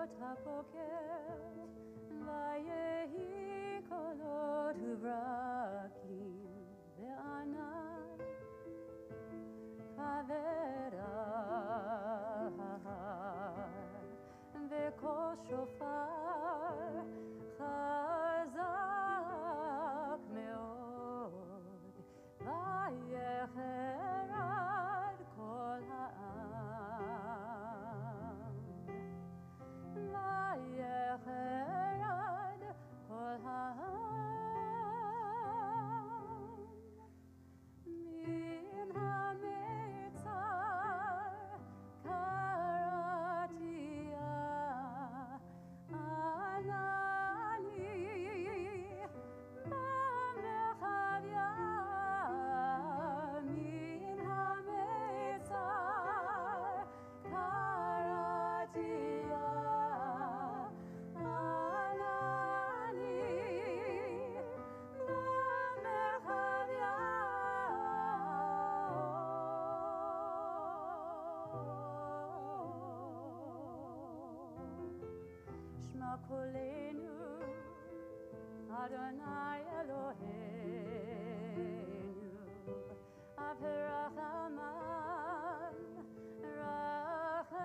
בשעות הבוקר, ויהי קולות וברקים וענן כבד על ההר, וקול שופר חזק מאוד, ויחרד כל העם, ויחרד כל העם מן המצר קראתיה ענני במרחביה מן המצר קראתיה שמע קולנו, אדוני אלוהינו, אב רחמן, רחם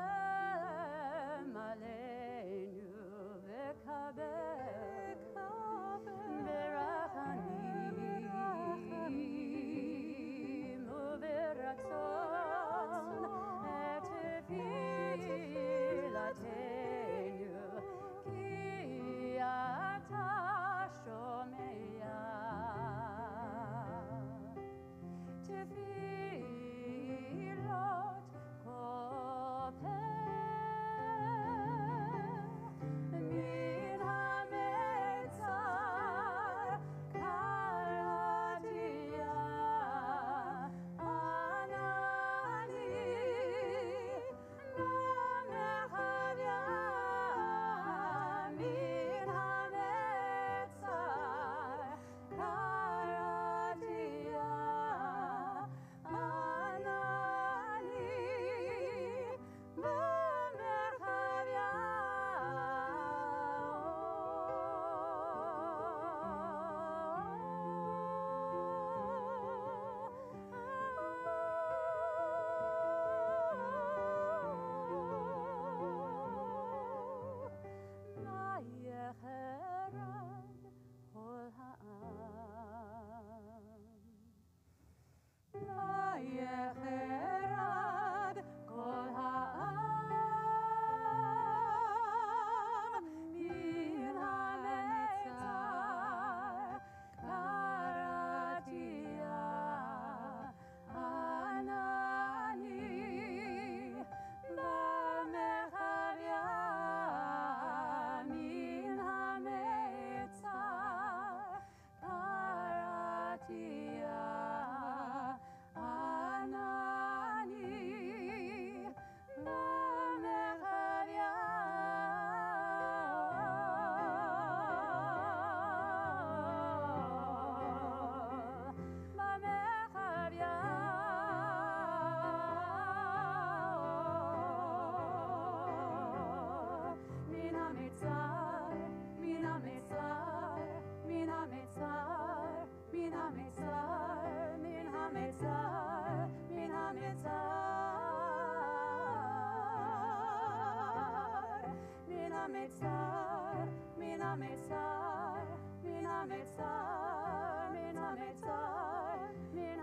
עלינו, וקבל ברחמים וברצון את תפילתנו, כי אתה שומע תפילות כל פה מן המצר קראתיה ענני במרחביה מן המצר קראתיה ענני במרחביה ויחרד כל העם, ויחרד כל העם מן המצר קראתיה ענני במרחביה מן המצר קראתיה ענני במרחביה מן המצר, מן המצר, מן המצר, מן המצר, מן המצר, מן המצר, מן המצר, מן המצר, מן המצר, מן המצר, מן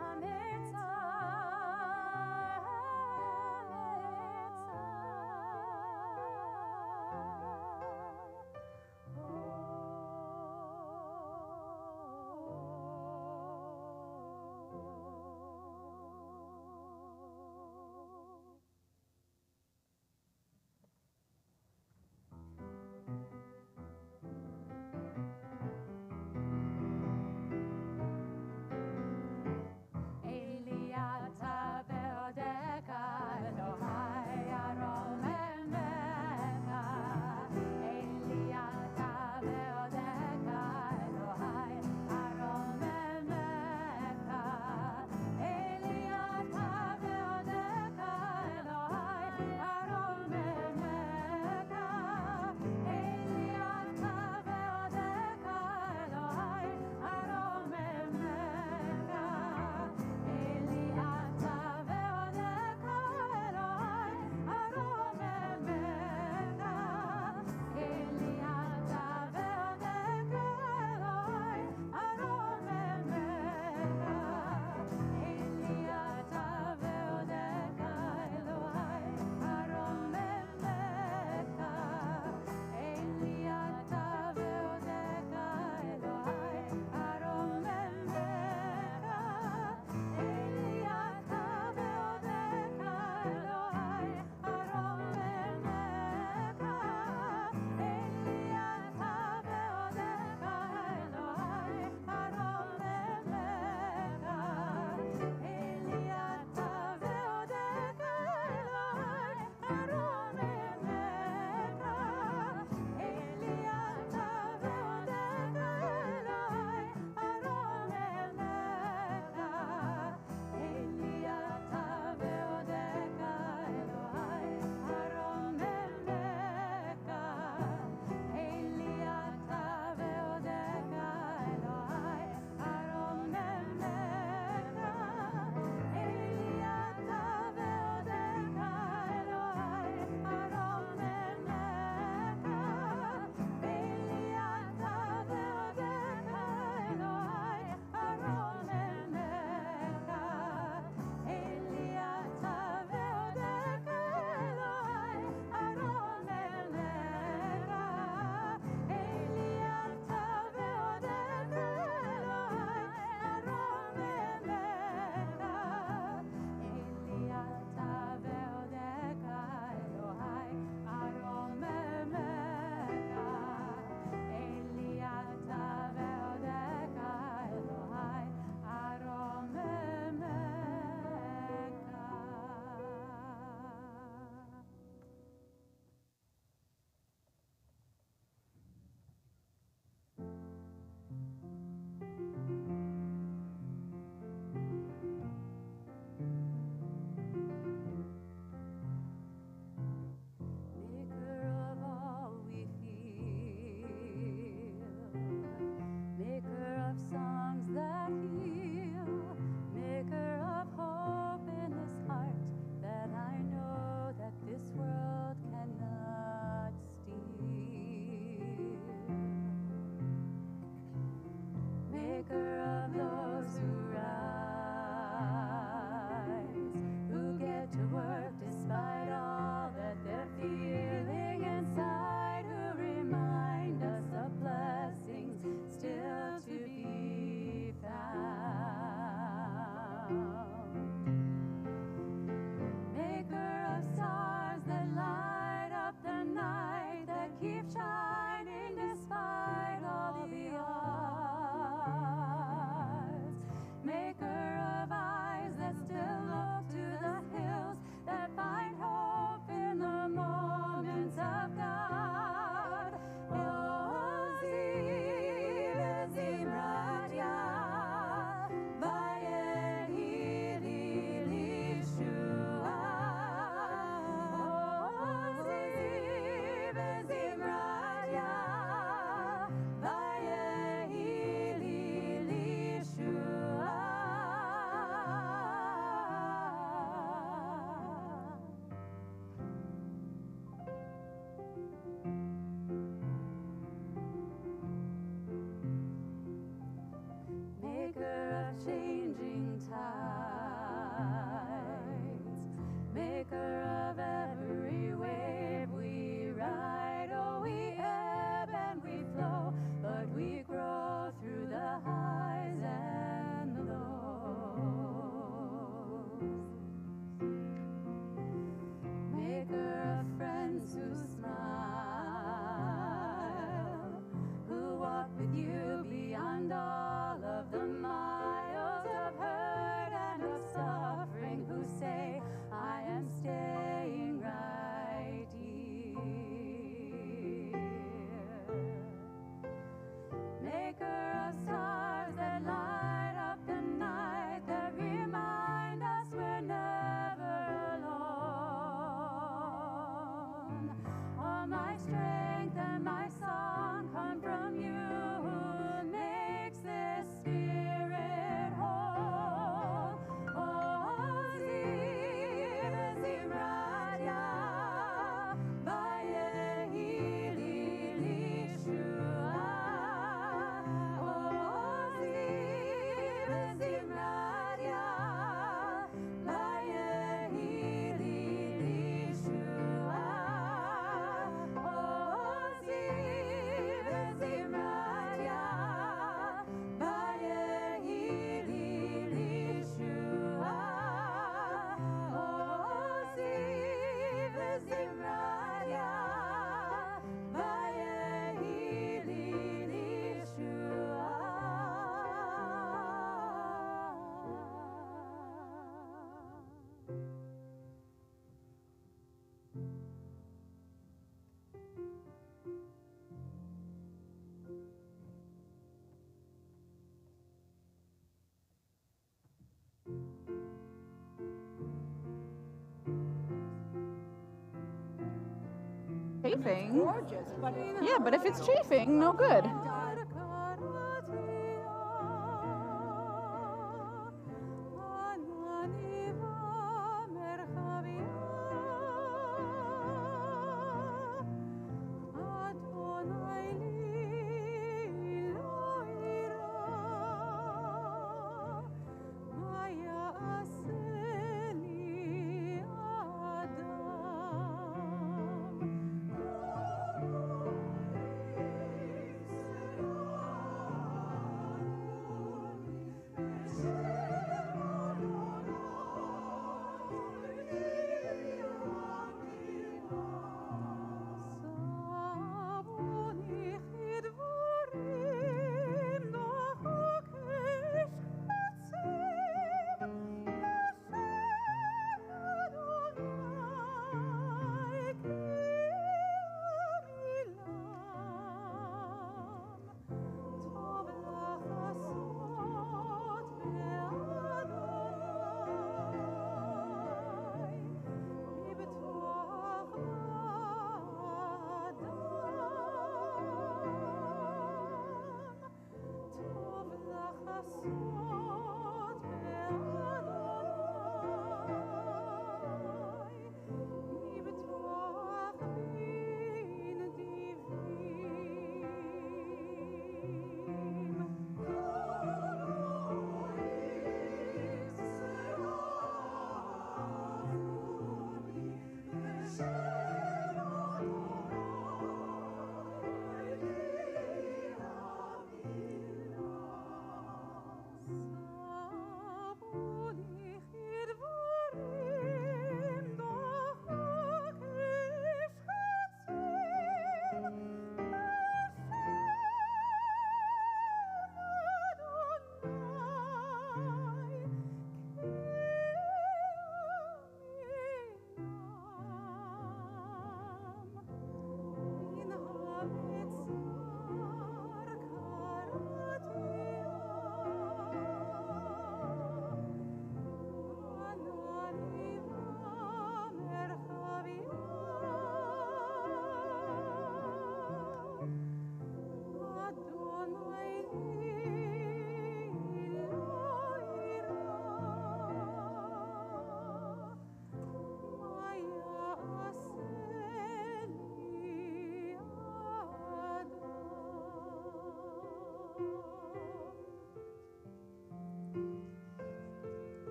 chafing. Gorgeous, but Yeah, but if it's chafing, no good.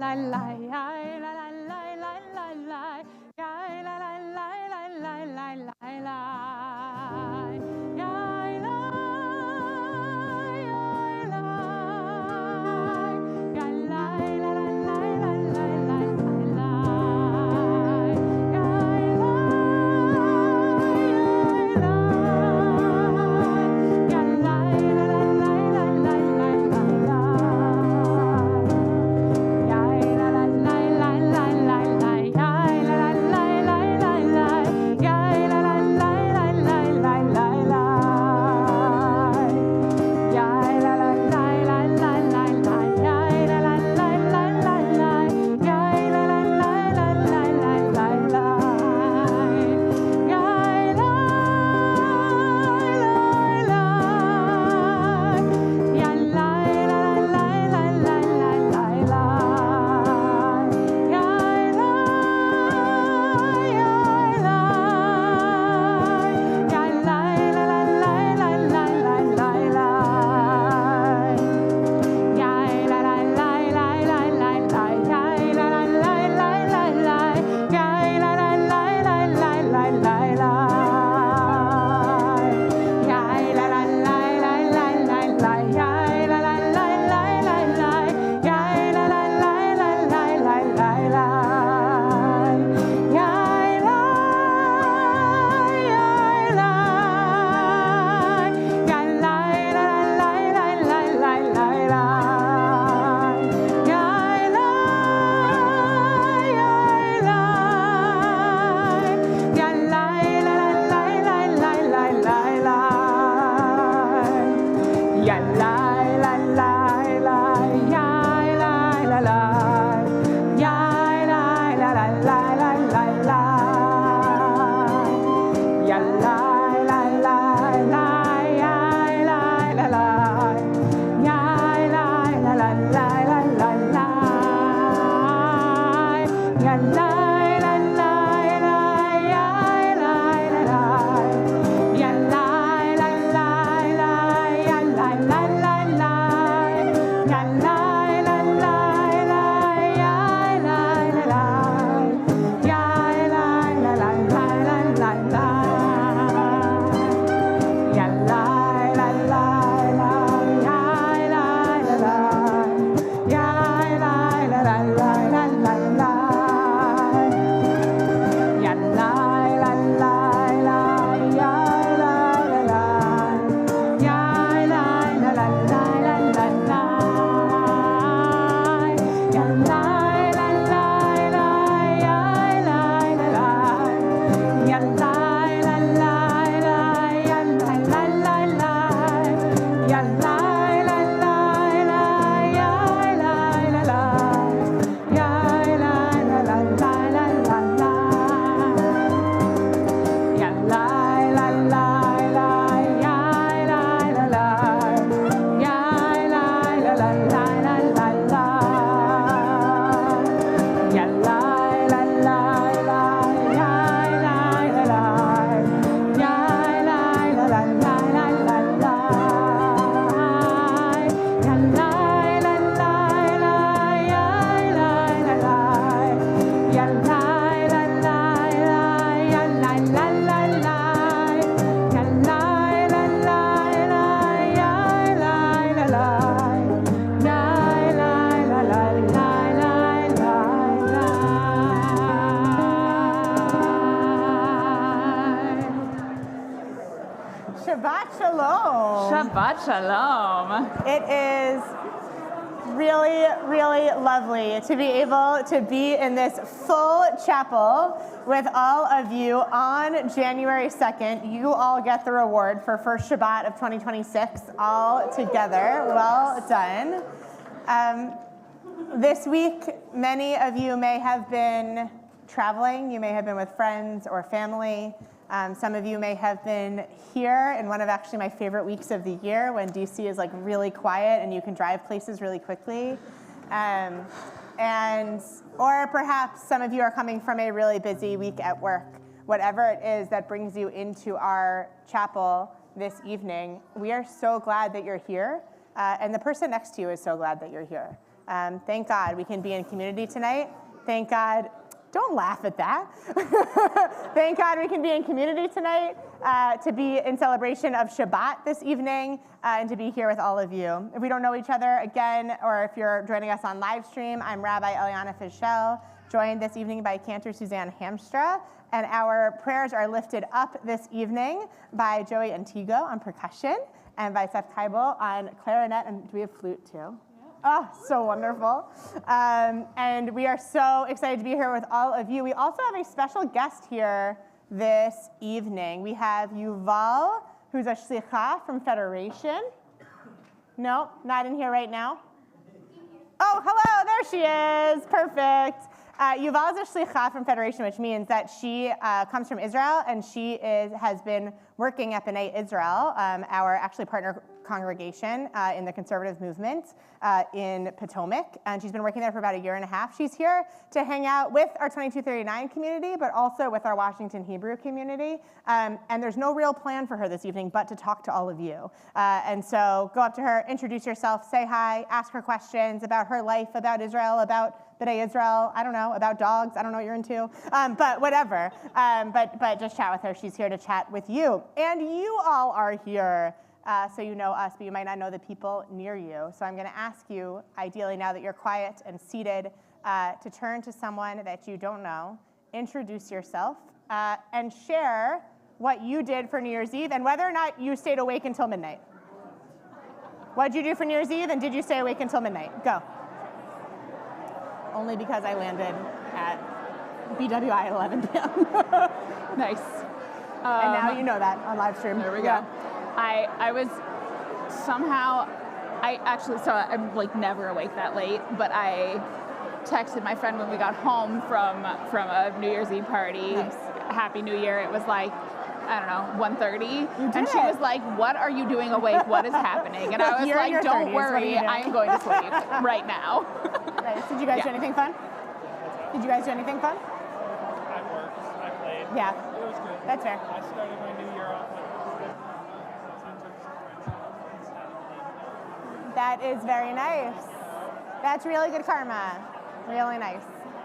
La la la la la la la la la la la la la la la la la la la Shabbat Shalom. Shabbat Shalom. It is really, really lovely to be able to be in this full chapel with all of you on January 2nd. You all get the reward for first Shabbat of 2026 all together. Well done. This week, many of you may have been traveling. You may have been with friends or family. Some of you may have been here in one of actually my favorite weeks of the year when DC is like really quiet and you can drive places really quickly. Or perhaps some of you are coming from a really busy week at work. Whatever it is that brings you into our chapel this evening, we are so glad that you're here. And the person next to you is so glad that you're here. Thank God we can be in community tonight. Thank God. Don't laugh at that. Thank God we can be in community tonight, to be in celebration of Shabbat this evening, and to be here with all of you. If we don't know each other, again, or if you're joining us on live stream, I'm Rabbi Eliana Fischel, joined this evening by Cantor Suzanne Hamstra, and our prayers are lifted up this evening by Joey Antigo on percussion, and by Seth Keibel on clarinet, and do we have flute too? Oh, so wonderful. And we are so excited to be here with all of you. We also have a special guest here this evening. We have Yuval, who's a shlicha from Federation. No, not in here right now. Oh, hello, there she is. Perfect. Yuval is a shlicha from Federation, which means that she comes from Israel, and she has been working at B'nai Israel, our actually partner congregation in the conservative movement in Potomac, and she's been working there for about a year and a half. She's here to hang out with our 2239 community, but also with our Washington Hebrew community, and there's no real plan for her this evening but to talk to all of you. And so go up to her, introduce yourself, say hi, ask her questions about her life, about Israel, about B'nai Israel, I don't know, about dogs, I don't know what you're into, but whatever. But just chat with her. She's here to chat with you. And you all are here, so you know us, but you might not know the people near you. So I'm going to ask you, ideally now that you're quiet and seated, to turn to someone that you don't know, introduce yourself, and share what you did for New Year's Eve and whether or not you stayed awake until midnight. What did you do for New Year's Eve, and did you stay awake until midnight? Go. Only because I landed at BWI at 11 p.m. Nice. And now you know that on live stream. There we go. I was somehow, I'm like never awake that late, but I texted my friend when we got home from a New Year's Eve party. Nice. Happy New Year. It was like, I don't know, 1:30. And she was like, what are you doing awake? What is happening? And I was like, don't worry, I am going to sleep right now. Nice. Did you guys do anything fun? Did you guys do anything fun? I worked, I played. Yeah. It was good. That's fair. I started my new year off with That is very nice. That's really good karma. Really nice.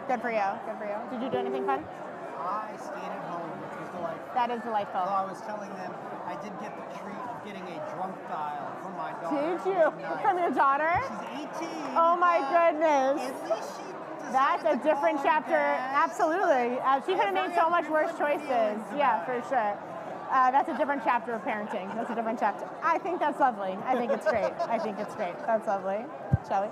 Good for you. Good for you. Did you do anything fun? I stayed at home, which was delightful. That is delightful. Although I was telling them I did get the treat of getting a drunk dial from my daughter. Did you? Midnight. From your daughter? She's 18. Oh my goodness. At least she That's a decided to different call her chapter. dad. Absolutely. She could have made so much worse choices. Yeah, for sure. That's a different chapter of parenting. That's a different chapter. I think that's lovely. I think it's great. I think it's great. That's lovely. Shall we?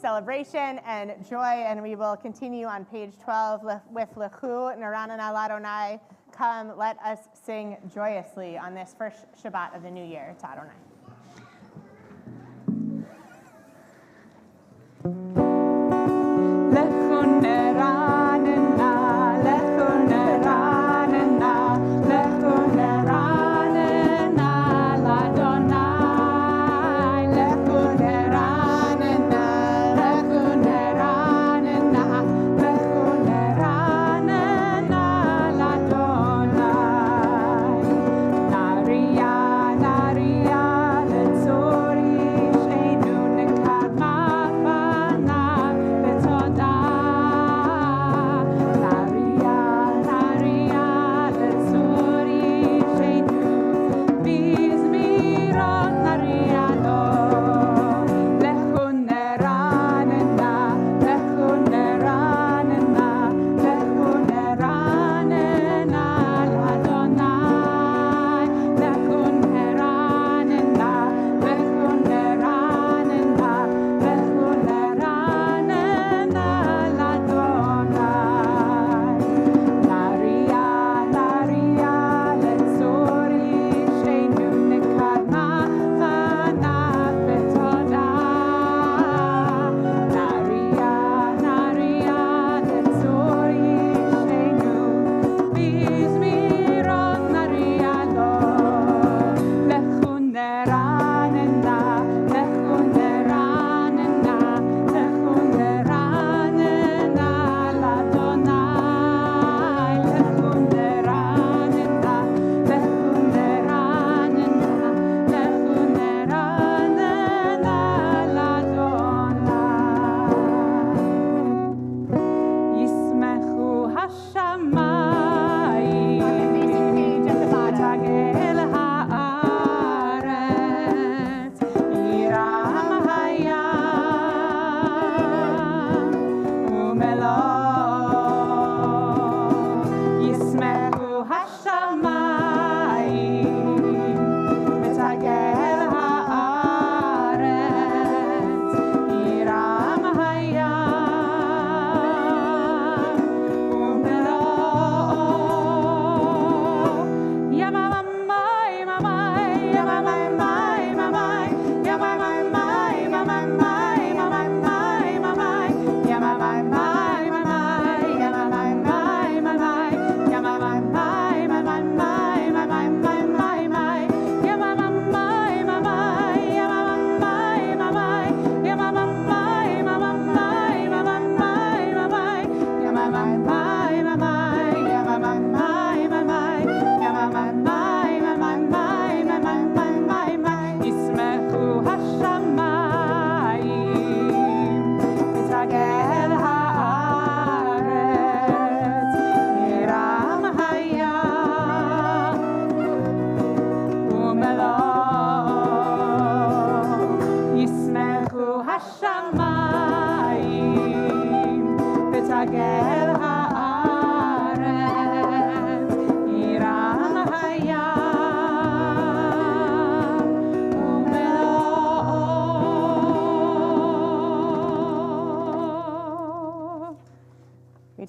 Celebration and joy, and we will continue on page 12 with Lechu Naranana Ladonai. Come, let us sing joyously on this first Shabbat of the new year to Adonai. Lechu neranena, lechu neranena, lechu neranena, ladonai, lechu neranena, lechu neranena, lechu neranena, ladonai.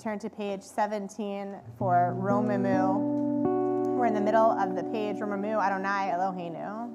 turn to page 17 for Romamu. We're in the middle of the page. Romamu Adonai Eloheinu.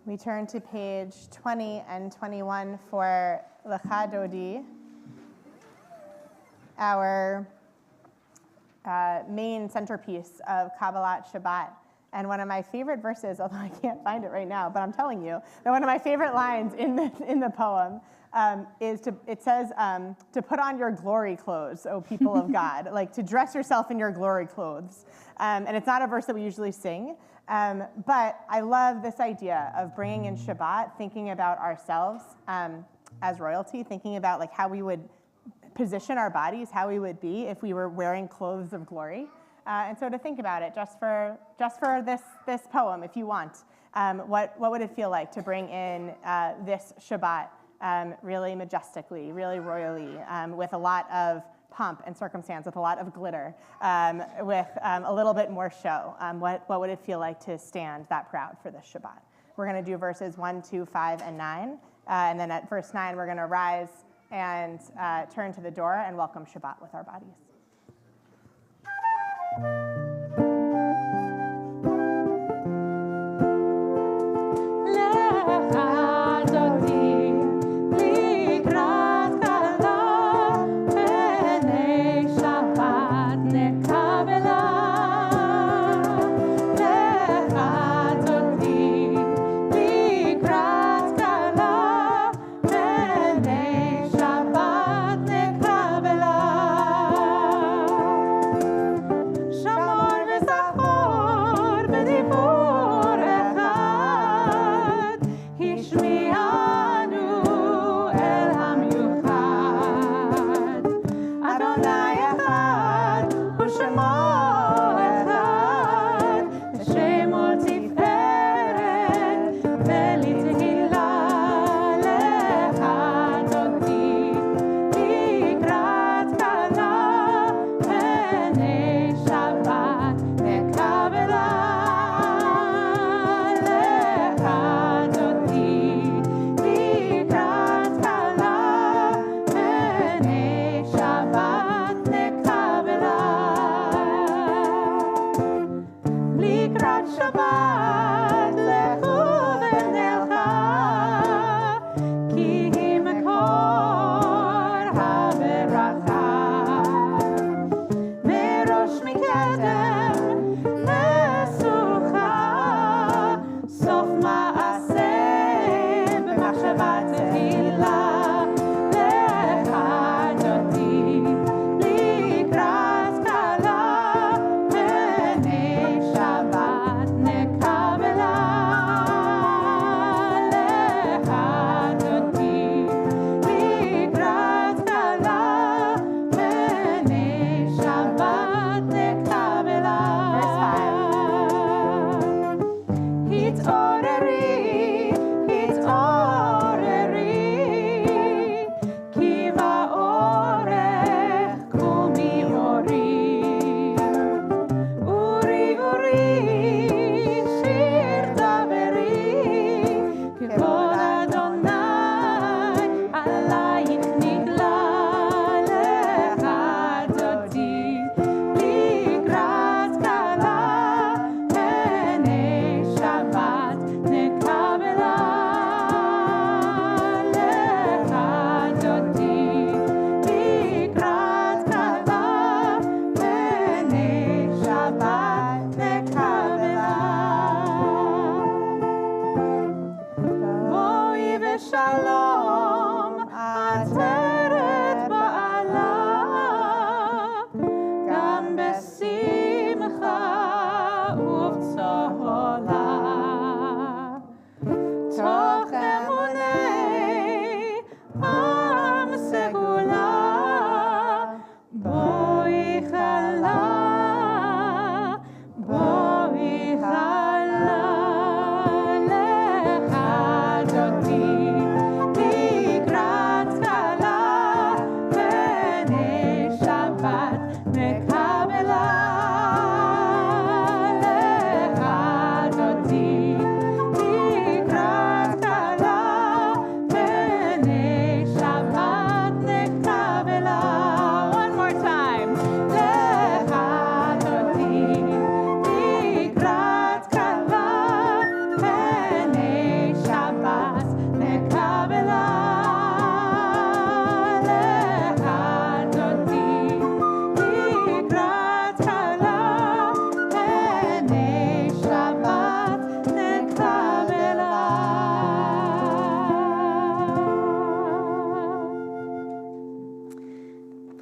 We turn to page 20 and 21 for Lecha Dodi, our main centerpiece of Kabbalat Shabbat. And one of my favorite verses, although I can't find it right now, but I'm telling you, that one of my favorite lines in the poem it says, to put on your glory clothes, O people of God, like to dress yourself in your glory clothes. And it's not a verse that we usually sing, but I love this idea of bringing in Shabbat, thinking about ourselves as royalty, thinking about like how we would position our bodies, how we would be if we were wearing clothes of glory. And so to think about it, just for this poem, if you want, what would it feel like to bring in this Shabbat really majestically, really royally, with a lot of pomp and circumstance, with a lot of glitter, with a little bit more show? What would it feel like to stand that proud for this Shabbat? We're going to do verses 1, 2, 5, and 9. And then at verse 9, we're going to rise and turn to the door and welcome Shabbat with our bodies. Shabbat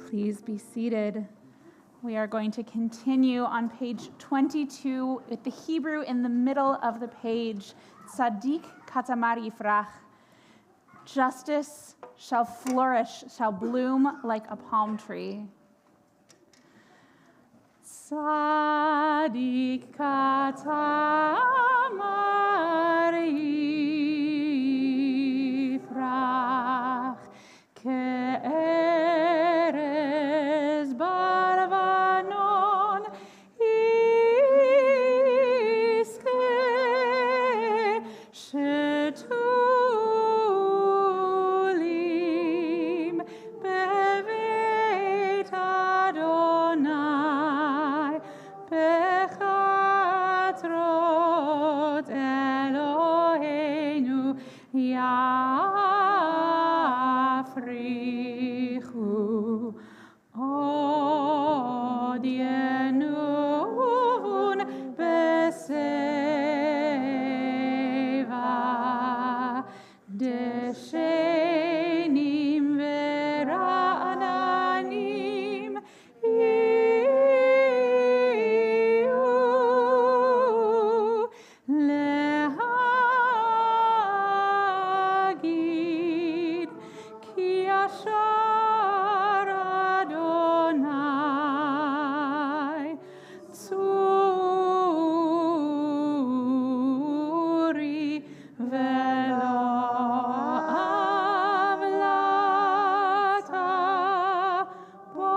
Please be seated. We are going to continue on page 22 with the Hebrew in the middle of the page. Tzadik katamar yifrach. Justice shall flourish, shall bloom like a palm tree. Tzadik katamar yifrach. Ke'erez barvanon iske shetulim beveit Adonai bechatrot Eloheinu Yafrichu od yenuvun beseva deshenim vera'ananim iyu lehagid ki yashar Adonai tzuri velo avlata bo.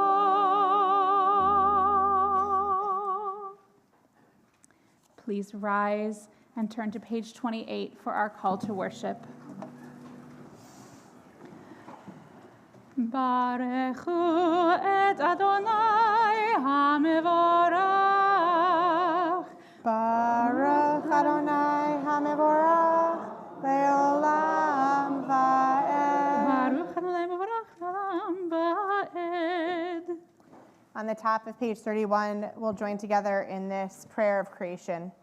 Please rise and turn to page 28 for our call to worship. Barechu et Adonai hamevorach. Baruch Adonai HaMevorach Le'olam Va'ed. Baruch Adonai mevorach olam va'ed. On the top of page 31, we'll join together in this prayer of creation.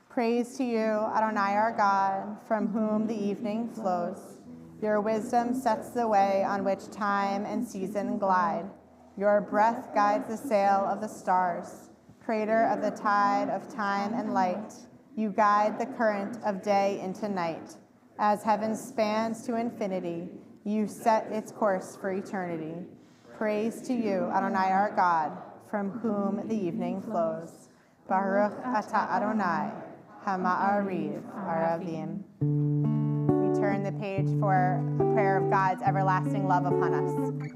Praise to you, Adonai our God, from whom the evening flows. Your wisdom sets the way on which time and season glide. Your breath guides the sail of the stars. Creator of the tide of time and light, you guide the current of day into night. As heaven spans to infinity, you set its course for eternity. Praise to you, Adonai our God, from whom the evening flows. Baruch atah Adonai, Hama'ariv Aravim. We turn the page for a prayer of God's everlasting love upon us.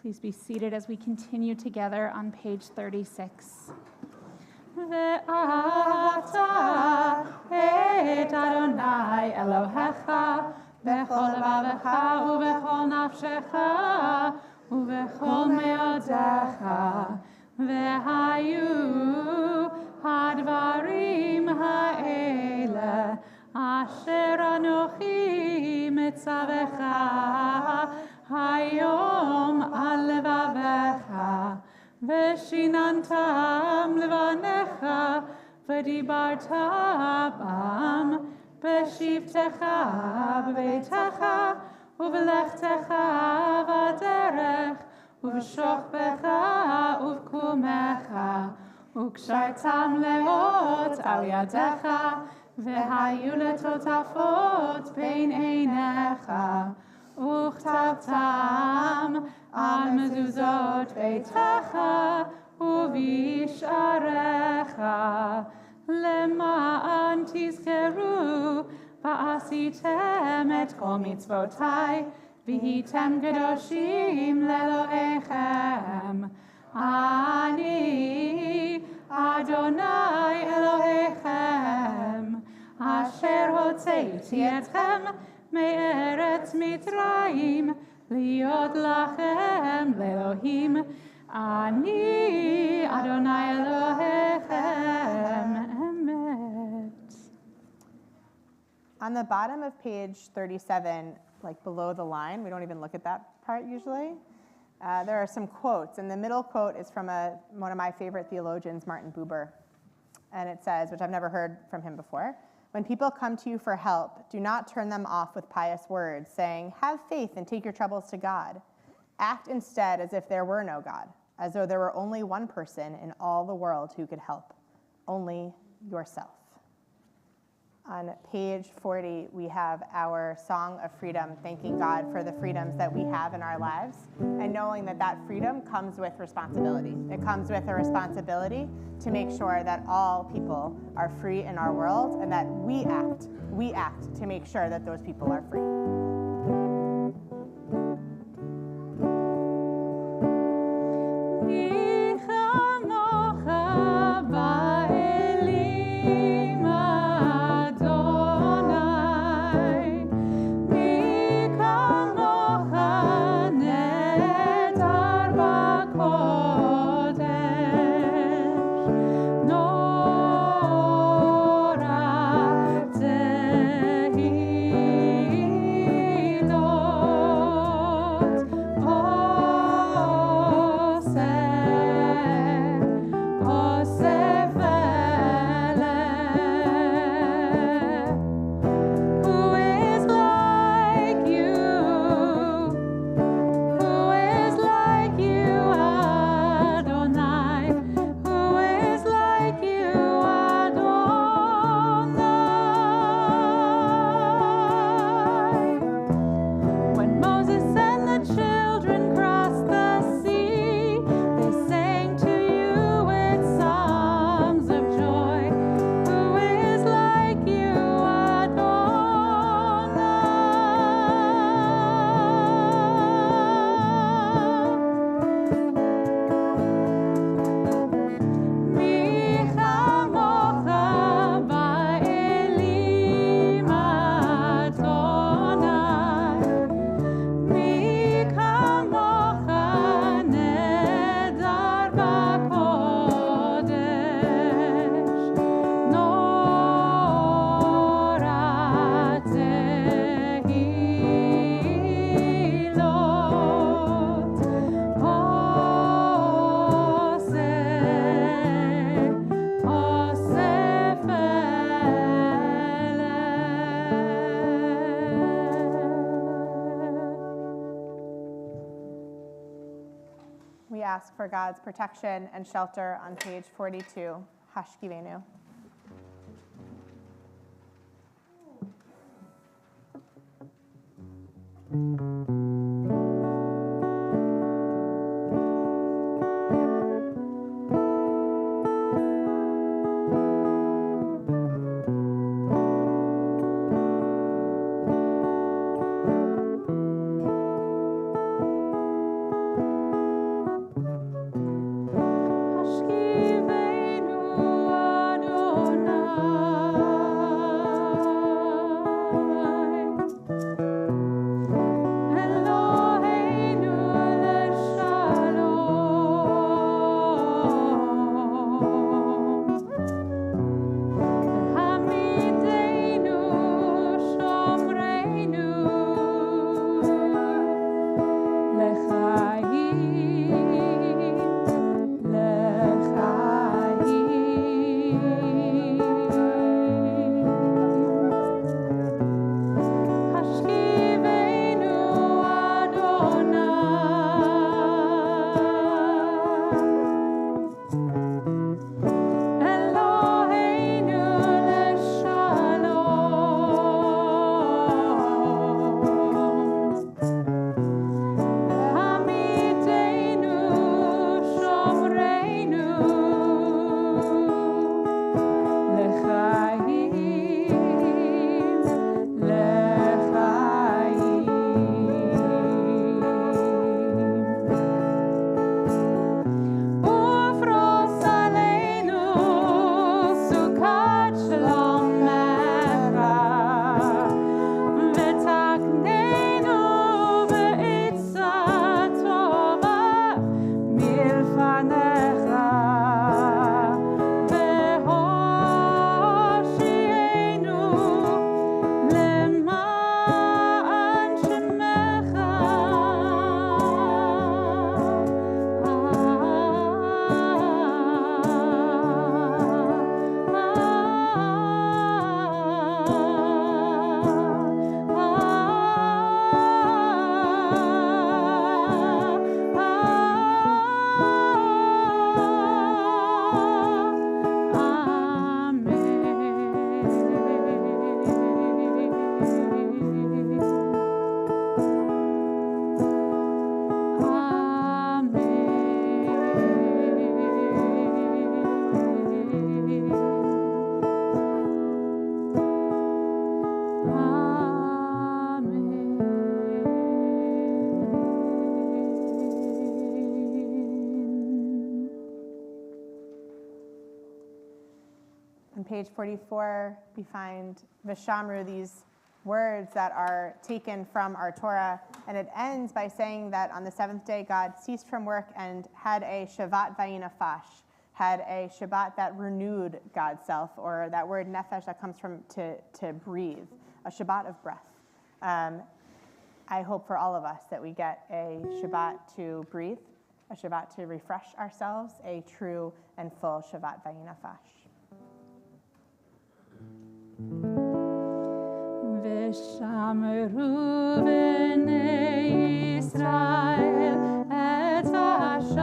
Please be seated as we continue together on page 36. ואהבת את אדוני אלוהיך בכל לבבך ובכל נפשך ובכל מאודיך, והיו הדברים האלה אשר אנוכי מצווך היום על לבבך, ושיננתם לבניך, ודיברת בם בשבתך בביתך, ובלכתך בדרך, ובשוכבך ובקומך, וקשרתם לאות על ידיך, והיו לטוטפות בין עיניך, וכתבתם על מזוזות ביתך ובשעריך, למען תזכרו ועשיתם את כל מצוותיי, והייתם קדושים לאלוהיכם. אני אדוני אלוהיכם, אשר הוצאתי אתכם מארץ מצרים, להיות לכם לאלוהים. אני אדוני אלוהיכם, אמת. On the bottom of page 37, like below the line, we don't even look at that part usually, there are some quotes. And the middle quote is from one of my favorite theologians, Martin Buber. And it says, which I've never heard from him before, "When people come to you for help, do not turn them off with pious words, saying, 'Have faith and take your troubles to God.' Act instead as if there were no God, as though there were only one person in all the world who could help, only yourself." On page 40, we have our Song of Freedom, thanking God for the freedoms that we have in our lives, and knowing that that freedom comes with responsibility. It comes with a responsibility to make sure that all people are free in our world, and that we act to make sure that those people are free. We ask for God's protection and shelter on page 42, Hashkivenu. Adonai, page 44, we find Vishamru, these words that are taken from our Torah, and it ends by saying that on the seventh day, God ceased from work and had a Shabbat vayinafash, had a Shabbat that renewed God's self, or that word nefesh that comes from to breathe, a Shabbat of breath. I hope for all of us that we get a Shabbat to breathe, a Shabbat to refresh ourselves, a true and full Shabbat vayinafash. ושמרו בני ישראל את השבת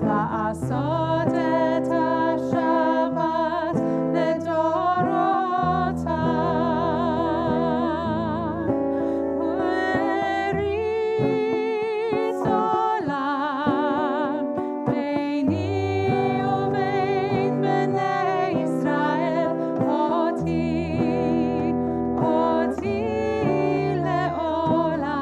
לעשות את השבת לדורותם ולארית עולם ביני ובין בני ישראל אותי לעולם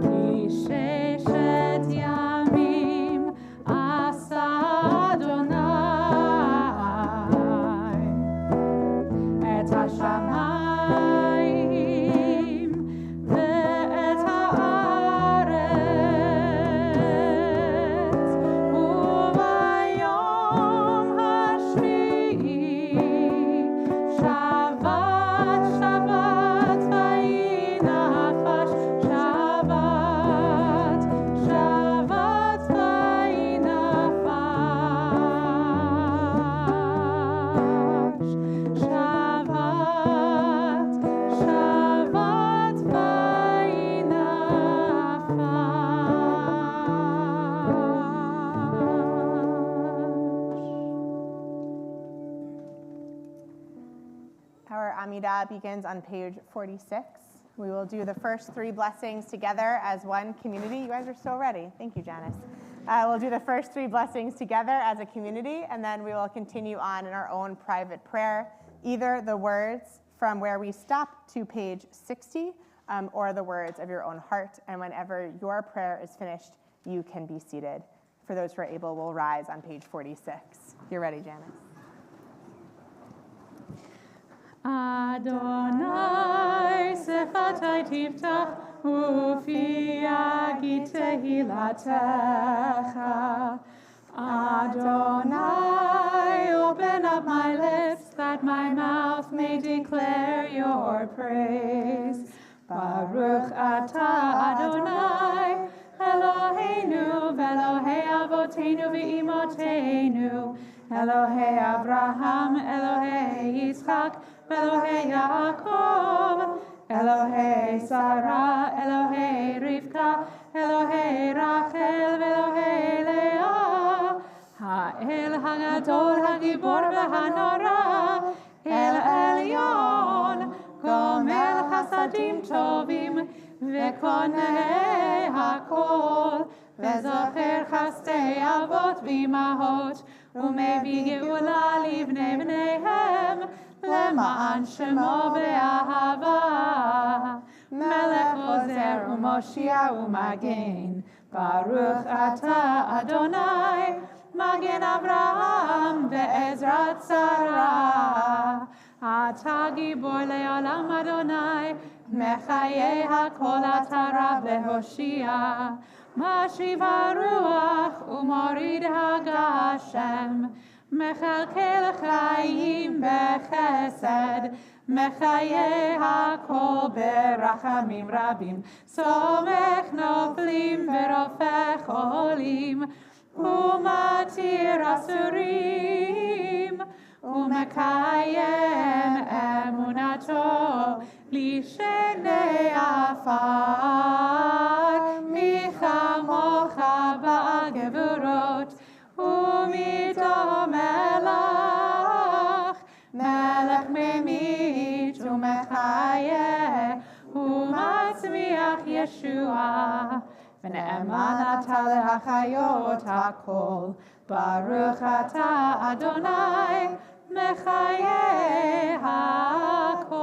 כי ששת ימים עשה אדוני את השמיים ואת הארץ וביום השביעי שבת שבת וינפש שבת שבת וינפש שבת שבת וינפש. Our Amidah begins on page 46. We will do the first three blessings together as one community. You guys are so ready. Thank you, Janice. We'll do the first three blessings together as a community, and then we will continue on in our own private prayer, either the words from where we stop to page 60, or the words of your own heart. And whenever your prayer is finished, you can be seated. For those who are able, we'll rise on page 46. You're ready, Janice. Adonai sefatai tiftach ufi yagid tehilatecha. Adonai, open up my lips that my mouth may declare your praise. Baruch atah Adonai, Eloheinu v'Elohei avoteinu v'imotenu, Elohei Abraham, Elohei Yitzchak, Elohei Yaakov, Elohei Sarah, Elohei Rivka, Elohei Rachel, Elohei Leah, Ha'el Hagadol, Hagibor v'Hanora, El Elyon, Gomel Chasadim Tovim, V'konei Hakol, V'zocher Chastei Avot v'Imahot, U'mevii Geula livnei bneihem, למען שמו באהבה, מלך עוזר ומושיע ומגן, ברוך אתה אדוני, מגן אברהם ועזרת שרה. אתה גיבור לעולם אדוני, מחיי הכל אתה רב להושיע, משיב הרוח ומוריד הגשם, מכלכל חיים בחסד, מחיי הכל ברחמים רבים, סומך נופלים ורופא חולים, ומתיר אסורים, ומקיים אמונתו לשני עפר, מי כמוך בגבורות, ומיתו מלך, מלך ממית ומחיה, ומצמיח ישועה, ונאמן אתה להחיות הכל, ברוך אתה אדוני, מחיי הכל.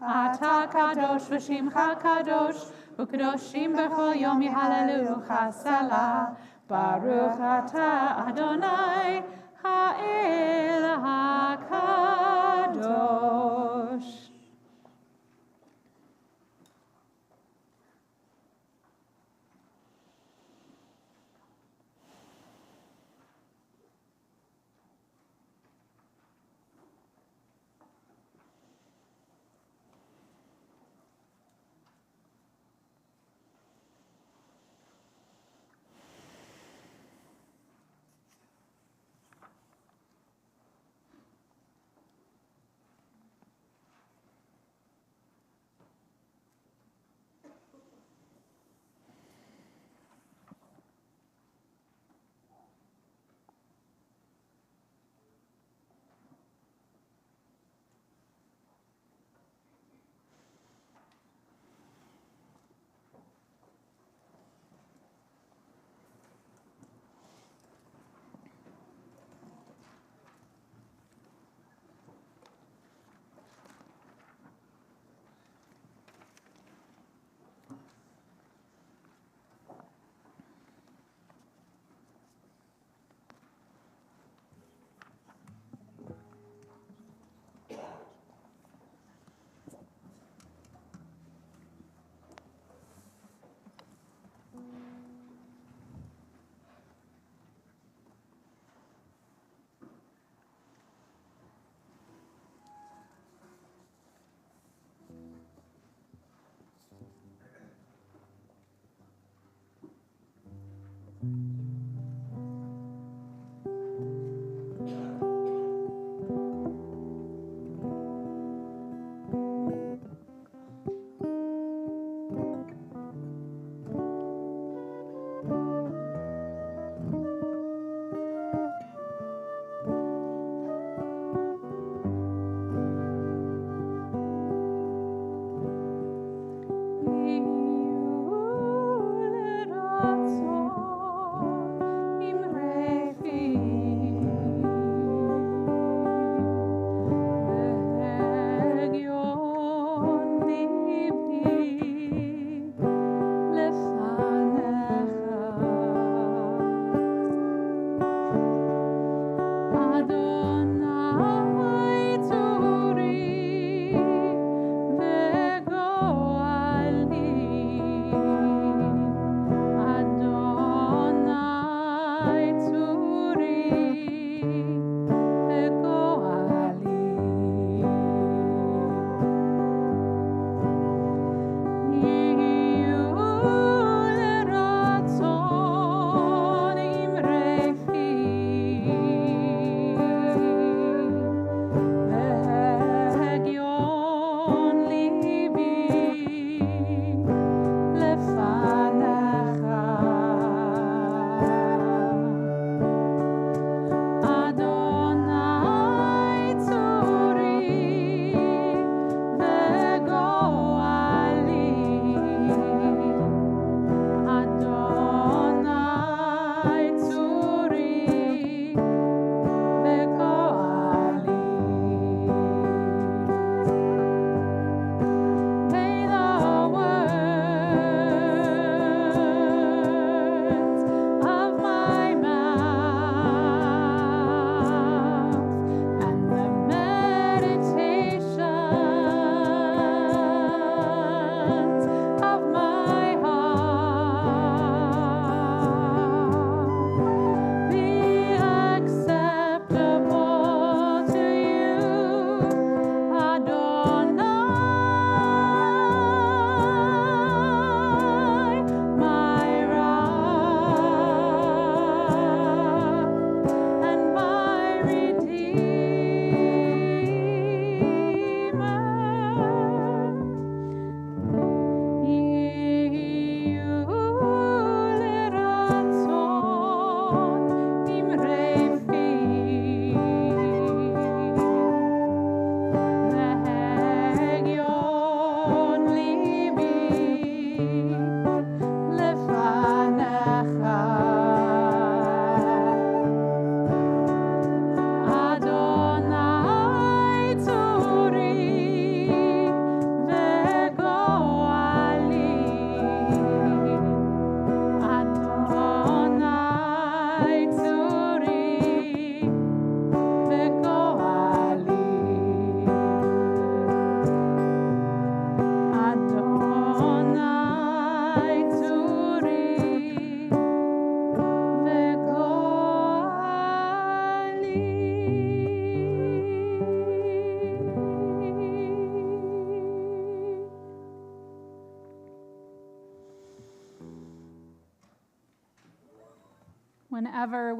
אתה קדוש ושמך קדוש, וקדושים בכל יום יהללוך סלה. ברוך אתה אדוני האל הקדוש.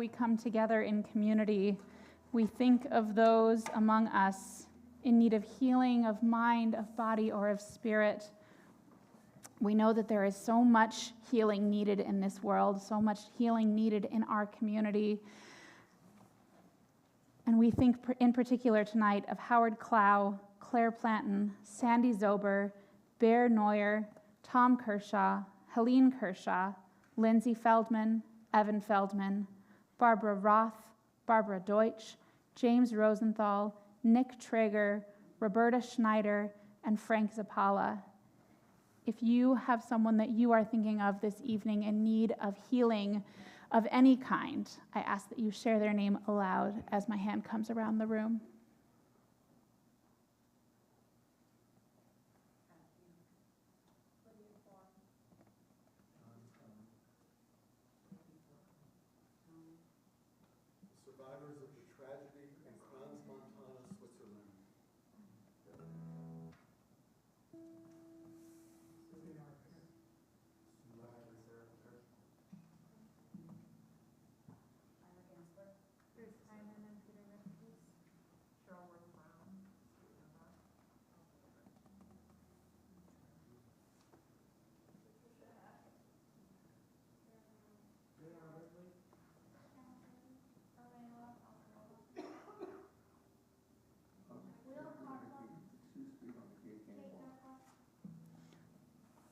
we come together in community, we think of those among us in need of healing of mind, of body, or of spirit. We know that there is so much healing needed in this world, so much healing needed in our community. And we think in particular tonight of Howard Clow, Claire Planton, Sandy Zober, Bear Neuer, Tom Kershaw, Helene Kershaw, Lindsay Feldman, Evan Feldman, Barbara Roth, Barbara Deutsch, James Rosenthal, Nick Traeger, Roberta Schneider, and Frank Zappala. If you have someone that you are thinking of this evening in need of healing of any kind, I ask that you share their name aloud as my hand comes around the room. Survivors of the tragedy in Crans, Montana, Switzerland.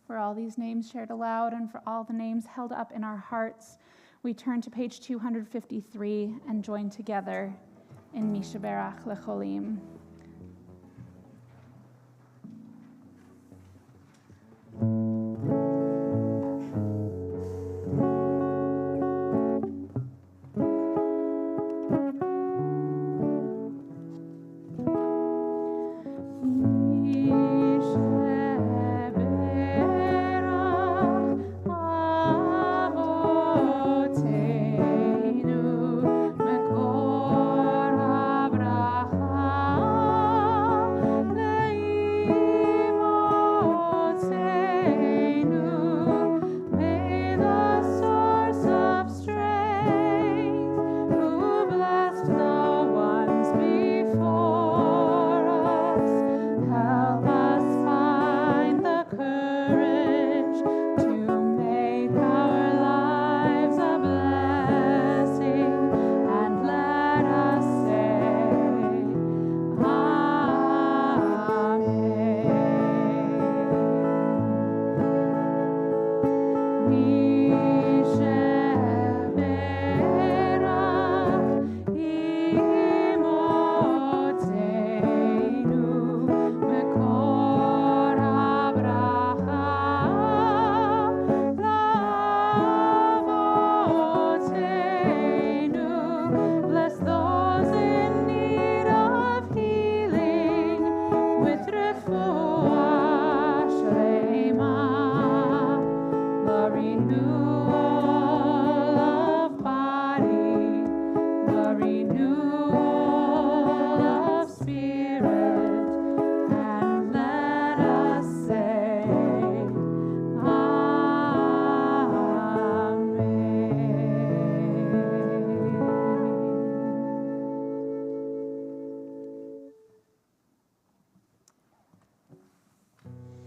For all these names shared aloud and for all the names held up in our hearts, we turn to page 253 and join together in Mishaberach Lecholim.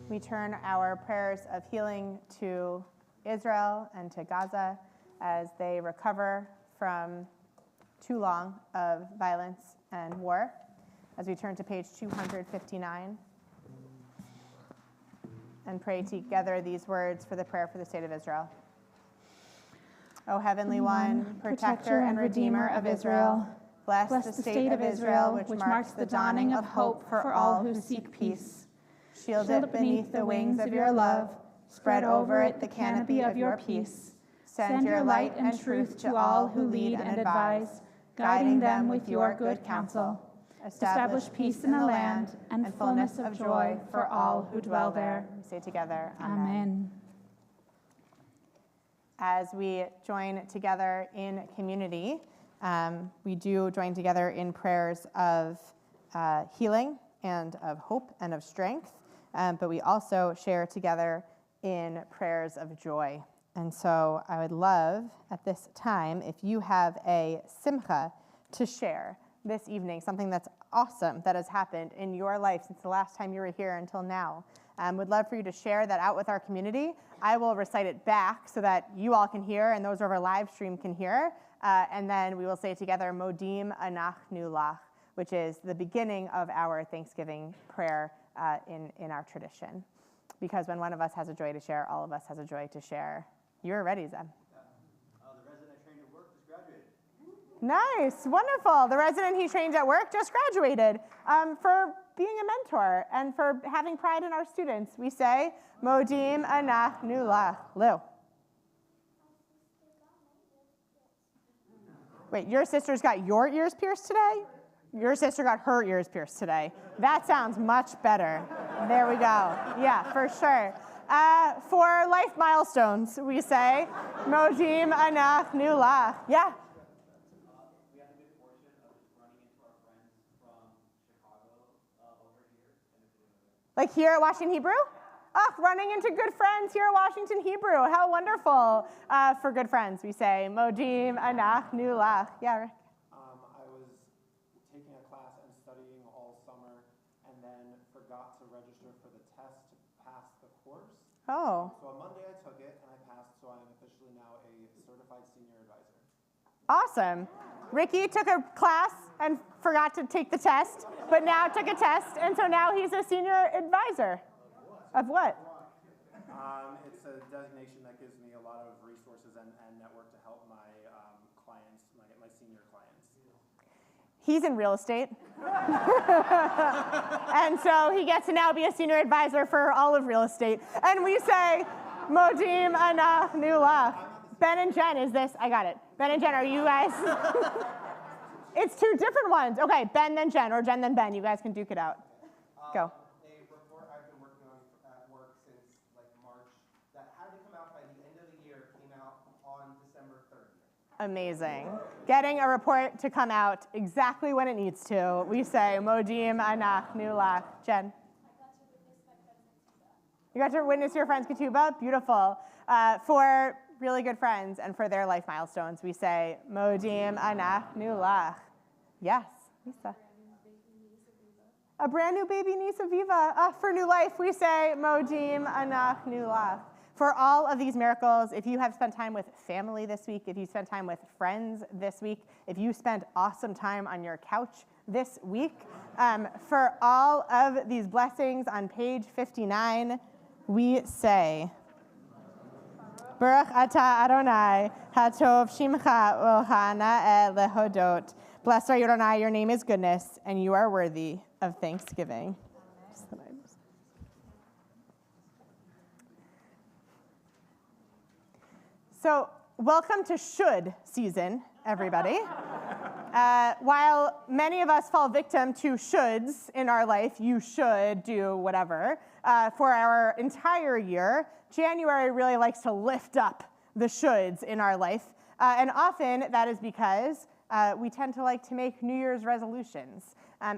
We turn our prayers of healing to Israel and to Gaza as they recover from too long of violence and war. As we turn to page 259 and pray together these words for the prayer for the state of Israel. O Heavenly One, protector and redeemer of Israel, bless the state of Israel, which marks the dawning of hope for all who seek peace. Shield it beneath the wings of your love. Spread over it the canopy of your peace. Send your light and truth to all who lead and advise, guiding them with your good counsel. Establish peace in the land and fullness of joy for all who dwell there. We say together, Amen. As we join together in community, we do join together in prayers of healing and of hope and of strength, but we also share together in prayers of joy And so I would love at this time if you have a simcha to share this evening, something that's awesome that has happened in your life since the last time you were here until now. Would love for you to share that out with our community. I will recite it back so that you all can hear and those over live stream can hear. And then we will say together, Modim Anachnu Lach, which is the beginning of our Thanksgiving prayer in our tradition. Because when one of us has a joy to share, all of us has a joy to share. You're ready, Zeb. The resident I trained at work just graduated. Nice, wonderful. The resident he trained at work just graduated. For being a mentor and for having pride in our students, we say, Modim Anachnu Lach. Lou. Wait, your sister's got your ears pierced today? Your sister got her ears pierced today. That sounds much better. There we go. Yeah, for sure. For life milestones, we say, Modim Anachnu Lach. Yeah. We had the good fortune of just running into our friends from Chicago over here. Like here at Washington Hebrew? Oh, running into good friends here at Washington Hebrew. How wonderful. For good friends, we say, Modim Anachnu Lach. Yeah, Rick. I was taking a class and studying all summer and then forgot to register for the test to pass the course. Oh, So on Monday I took it and I passed, so I am officially now a certified senior advisor. awesome. Ricky took a class and forgot to take the test, but now took a test, and so now he's a senior advisor. Of what? It's a designation that gives me a lot of resources and network to help my clients, my senior clients. He's in real estate. And so he gets to now be a senior advisor for all of real estate. And we say, Modim Anachnu Lach. Ben and Jen, is this? I got it. Ben and Jen, are you guys? It's two different ones. Okay, Ben then Jen, or Jen then Ben. You guys can duke it out. Go. A report I've been working on at work since like March that had to come out by the end of the year came out on December 30th. Amazing. Getting a report to come out exactly when it needs to. We say, Modim Anachnu Lach. Jen? You got to witness your friend's ketubah? Beautiful. For really good friends and for their life milestones, we say, Modim Anachnu Lach. Yes, Lisa. A brand new baby niece of Viva. For new life, we say, Modim Anachnu Lach. For all of these miracles, if you have spent time with family this week, if you spent time with friends this week, if you spent awesome time on your couch this week, for all of these blessings on page 59, we say, Baruch atah Adonai, hatov shimcha ulchana lehodot. Blessed are you, Adonai, your name is goodness, and you are worthy of thanksgiving. So, welcome to should season, everybody. While many of us fall victim to shoulds in our life, you should do whatever, for our entire year, January really likes to lift up the shoulds in our life. And often that is because we tend to like to make New Year's resolutions.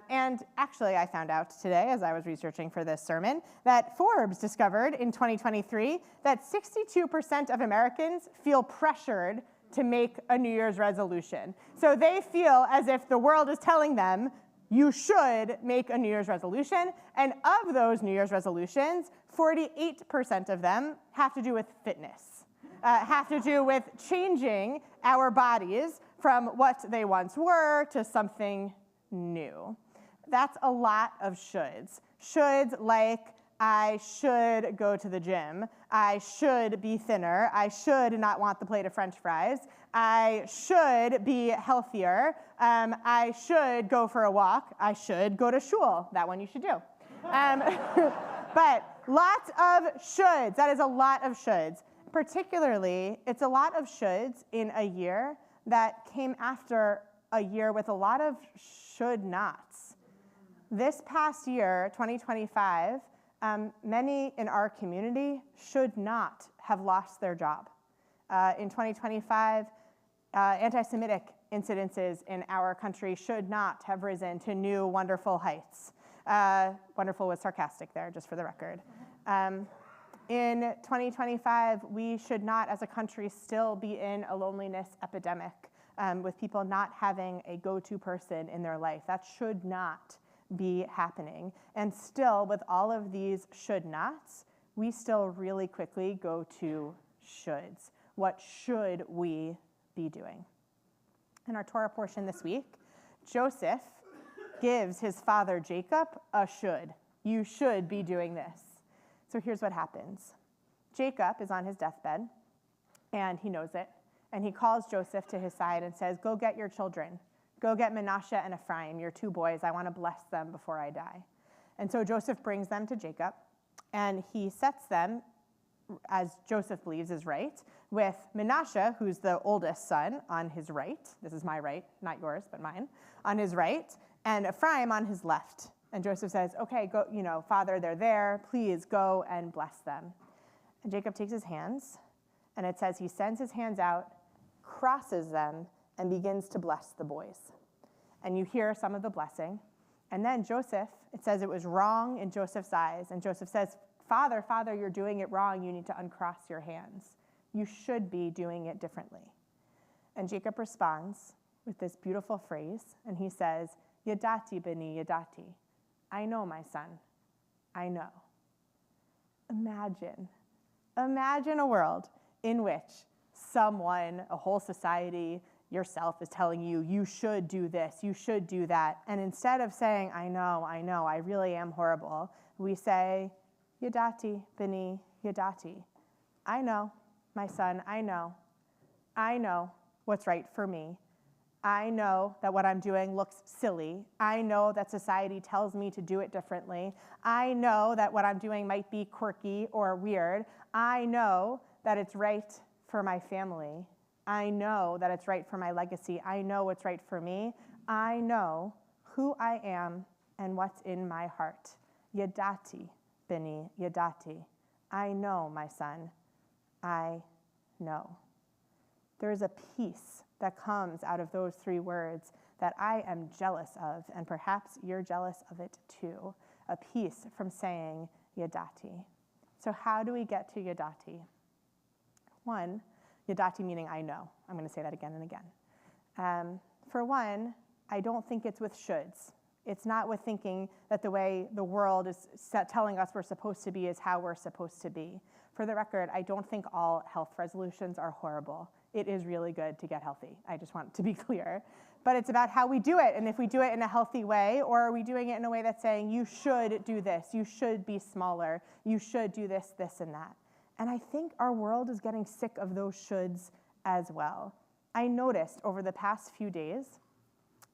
And actually, I found out today, as I was researching for this sermon, that Forbes discovered in 2023 that 62% of Americans feel pressured to make a New Year's resolution. So they feel as if the world is telling them, you should make a New Year's resolution. And of those New Year's resolutions, 48% of them have to do with fitness, have to do with changing our bodies from what they once were to something new. That's a lot of shoulds. Shoulds like, I should go to the gym. I should be thinner. I should not want the plate of French fries. I should be healthier. I should go for a walk. I should go to shul. That one you should do. But lots of shoulds. That is a lot of shoulds. Particularly, it's a lot of shoulds in a year that came after a year with a lot of should nots. This past year, 2025, many in our community should not have lost their job. In 2025, anti-Semitic incidences in our country should not have risen to new wonderful heights. Wonderful was sarcastic there, just for the record. In 2025, we should not, as a country, still be in a loneliness epidemic with people not having a go-to person in their life. That should not be happening. And still, with all of these should nots, we still really quickly go to shoulds. What should we be doing? In our Torah portion this week, Joseph gives his father Jacob a should. You should be doing this. So here's what happens. Jacob is on his deathbed, and he knows it. And he calls Joseph to his side and says, go get your children. Go get Manasseh and Ephraim, your two boys. I want to bless them before I die. And so Joseph brings them to Jacob, and he sets them, as Joseph believes is right, with Manasseh, who's the oldest son, on his right. This is my right, not yours, but mine, on his right, and Ephraim on his left. And Joseph says, okay, go, Father, they're there. Please go and bless them. And Jacob takes his hands, and it says he sends his hands out, crosses them, and begins to bless the boys. And you hear some of the blessing. And then Joseph, it says it was wrong in Joseph's eyes. And Joseph says, Father, you're doing it wrong. You need to uncross your hands. You should be doing it differently. And Jacob responds with this beautiful phrase, and he says, Yadati b'ni yadati. I know, my son. I know. Imagine a world in which someone, a whole society, yourself is telling you, you should do this, you should do that. And instead of saying, I know, I really am horrible, we say, Yadati b'ni yadati. I know, my son, I know. I know what's right for me. I know that what I'm doing looks silly. I know that society tells me to do it differently. I know that what I'm doing might be quirky or weird. I know that it's right for my family. I know that it's right for my legacy. I know what's right for me. I know who I am and what's in my heart. Yadati b'ni yadati. I know, my son. I know. There is a peace that comes out of those three words that I am jealous of, and perhaps you're jealous of it too. A peace from saying Yadati. So how do we get to Yadati? One, Yadati meaning I know. I'm going to say that again and again. For one, I don't think it's with shoulds. It's not with thinking that the way the world is telling us we're supposed to be is how we're supposed to be. For the record, I don't think all health resolutions are horrible. It is really good to get healthy. I just want to be clear. But it's about how we do it, and if we do it in a healthy way, or are we doing it in a way that's saying, you should do this, you should be smaller, you should do this, this, and that. And I think our world is getting sick of those shoulds as well. I noticed over the past few days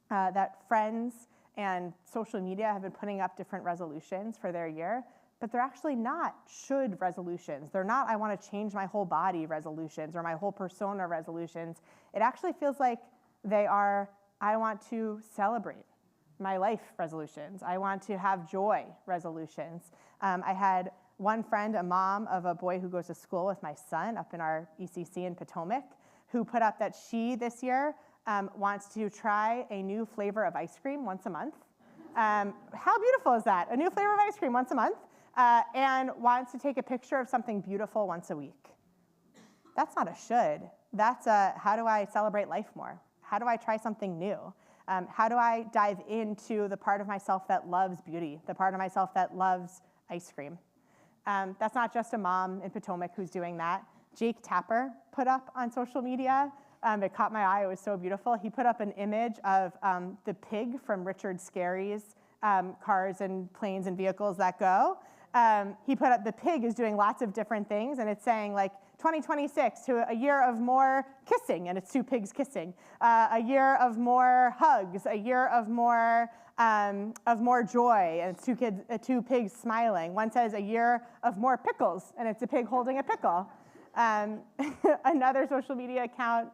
that friends and social media have been putting up different resolutions for their year, but they're actually not should resolutions. They're not I want to change my whole body resolutions or my whole persona resolutions. It actually feels like they are I want to celebrate my life resolutions. I want to have joy resolutions. I had one friend, a mom of a boy who goes to school with my son up in our ECC in Potomac, who put up that she this year wants to try a new flavor of ice cream once a month. How beautiful is that? A new flavor of ice cream once a month. And wants to take a picture of something beautiful once a week. That's not a should. That's a how do I celebrate life more? How do I try something new? How do I dive into the part of myself that loves beauty, the part of myself that loves ice cream? That's not just a mom in Potomac who's doing that. Jake Tapper put up on social media. It caught my eye. It was so beautiful. He put up an image of the pig from Richard Scarry's Cars and Planes and Vehicles That Go. He put up the pig is doing lots of different things, and it's saying like 2026 to a year of more kissing, and it's two pigs kissing. A year of more hugs, a year of more joy, and it's two pigs smiling. One says a year of more pickles, and it's a pig holding a pickle. Another social media account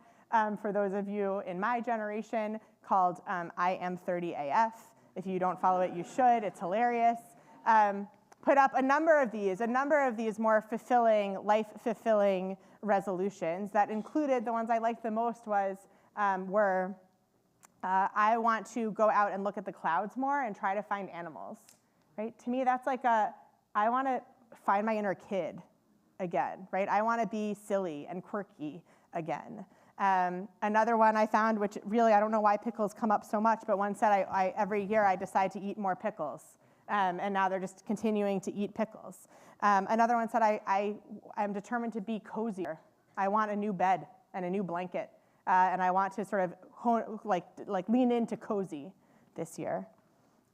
for those of you in my generation called I Am 30 AF. If you don't follow it, you should. It's hilarious. Put up a number of these more fulfilling, life-fulfilling resolutions that included the ones I liked the most were I want to go out and look at the clouds more and try to find animals. Right? To me, that's like I want to find my inner kid. again, right? I want to be silly and quirky again. Another one I found, which really, I don't know why pickles come up so much, but one said every year I decide to eat more pickles. And now they're just continuing to eat pickles. Another one said I'm determined to be cozier. I want a new bed and a new blanket. And I want to sort of lean into cozy this year.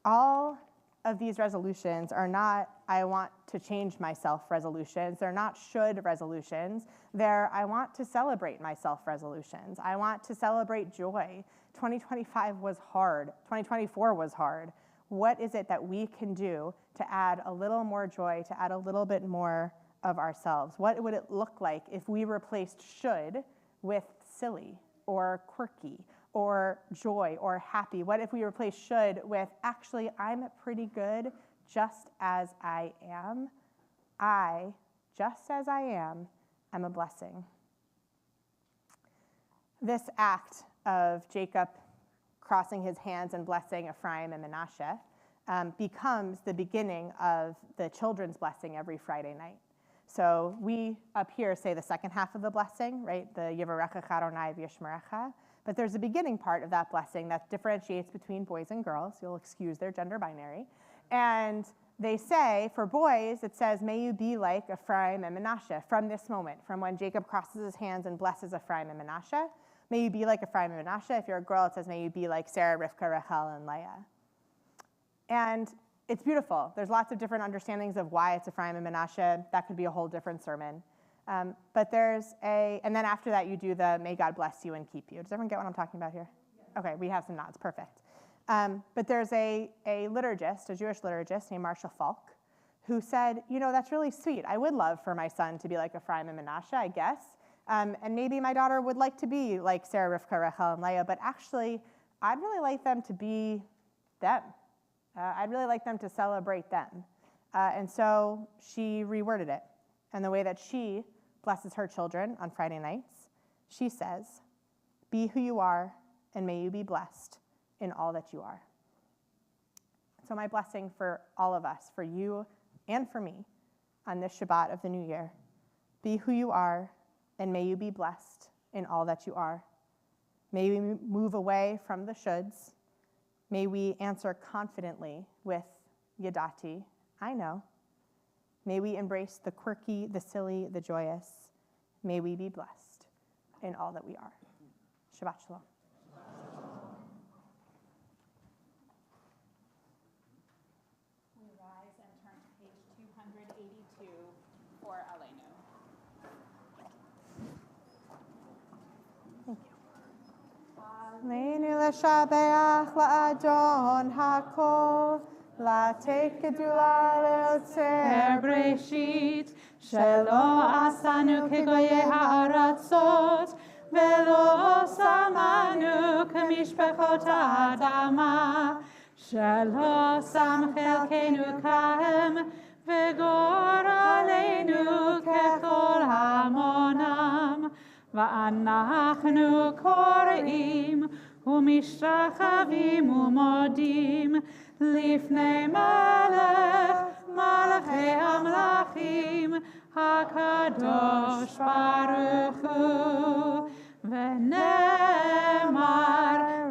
All of these resolutions are not I want to change myself resolutions. They're not should resolutions. They're I want to celebrate myself resolutions. I want to celebrate joy. 2025 was hard. 2024 was hard. What is it that we can do to add a little more joy, to add a little bit more of ourselves? What would it look like if we replaced should with silly or quirky or joy or happy? What if we replaced should with actually I'm pretty good just as I am? I, just as I am a blessing. This act of Jacob crossing his hands and blessing Ephraim and Manasseh becomes the beginning of the children's blessing every Friday night. So we up here say the second half of the blessing, right? The Yivarechecha Adonai v'yishmerecha. But there's a beginning part of that blessing that differentiates between boys and girls. You'll excuse their gender binary. And they say, for boys, it says, may you be like Ephraim and Manasseh from this moment, from when Jacob crosses his hands and blesses Ephraim and Manasseh. May you be like Ephraim and Manasseh. If you're a girl, it says, may you be like Sarah, Rivka, Rachel, and Leah. And it's beautiful. There's lots of different understandings of why it's Ephraim and Manasseh. That could be a whole different sermon. But and then after that, you do the may God bless you and keep you. Does everyone get what I'm talking about here? Yeah. Okay, we have some nods, perfect. But there's a liturgist, a Jewish liturgist named Marshall Falk, who said, that's really sweet. I would love for my son to be like Ephraim and Manasseh, I guess. And maybe my daughter would like to be like Sarah, Rivka, Rachel, and Leah, but actually, I'd really like them to be them. I'd really like them to celebrate them. And so she reworded it. And the way that she blesses her children on Friday nights, she says, be who you are, and may you be blessed in all that you are. So my blessing for all of us, for you and for me, on this Shabbat of the new year, be who you are, and may you be blessed in all that you are. May we move away from the shoulds. May we answer confidently with Yadati, I know. May we embrace the quirky, the silly, the joyous. May we be blessed in all that we are. Shabbat Shalom. We rise and turn to page 282 for Aleinu. Thank you. Aleinu l'shabeach la'adon hakol, la'tek gedula le'otzer Bereshit, shelo asanu kegoye ha'aratzot, velo samanu kemishpechot ha'adama, shelo sam chelkenu kahem, vegor aleinu kechol hamonam, va'anachnu koreim, umishtachavim umodim, לפני מלך מלכי המלכים הקדוש ברוך הוא ונאמר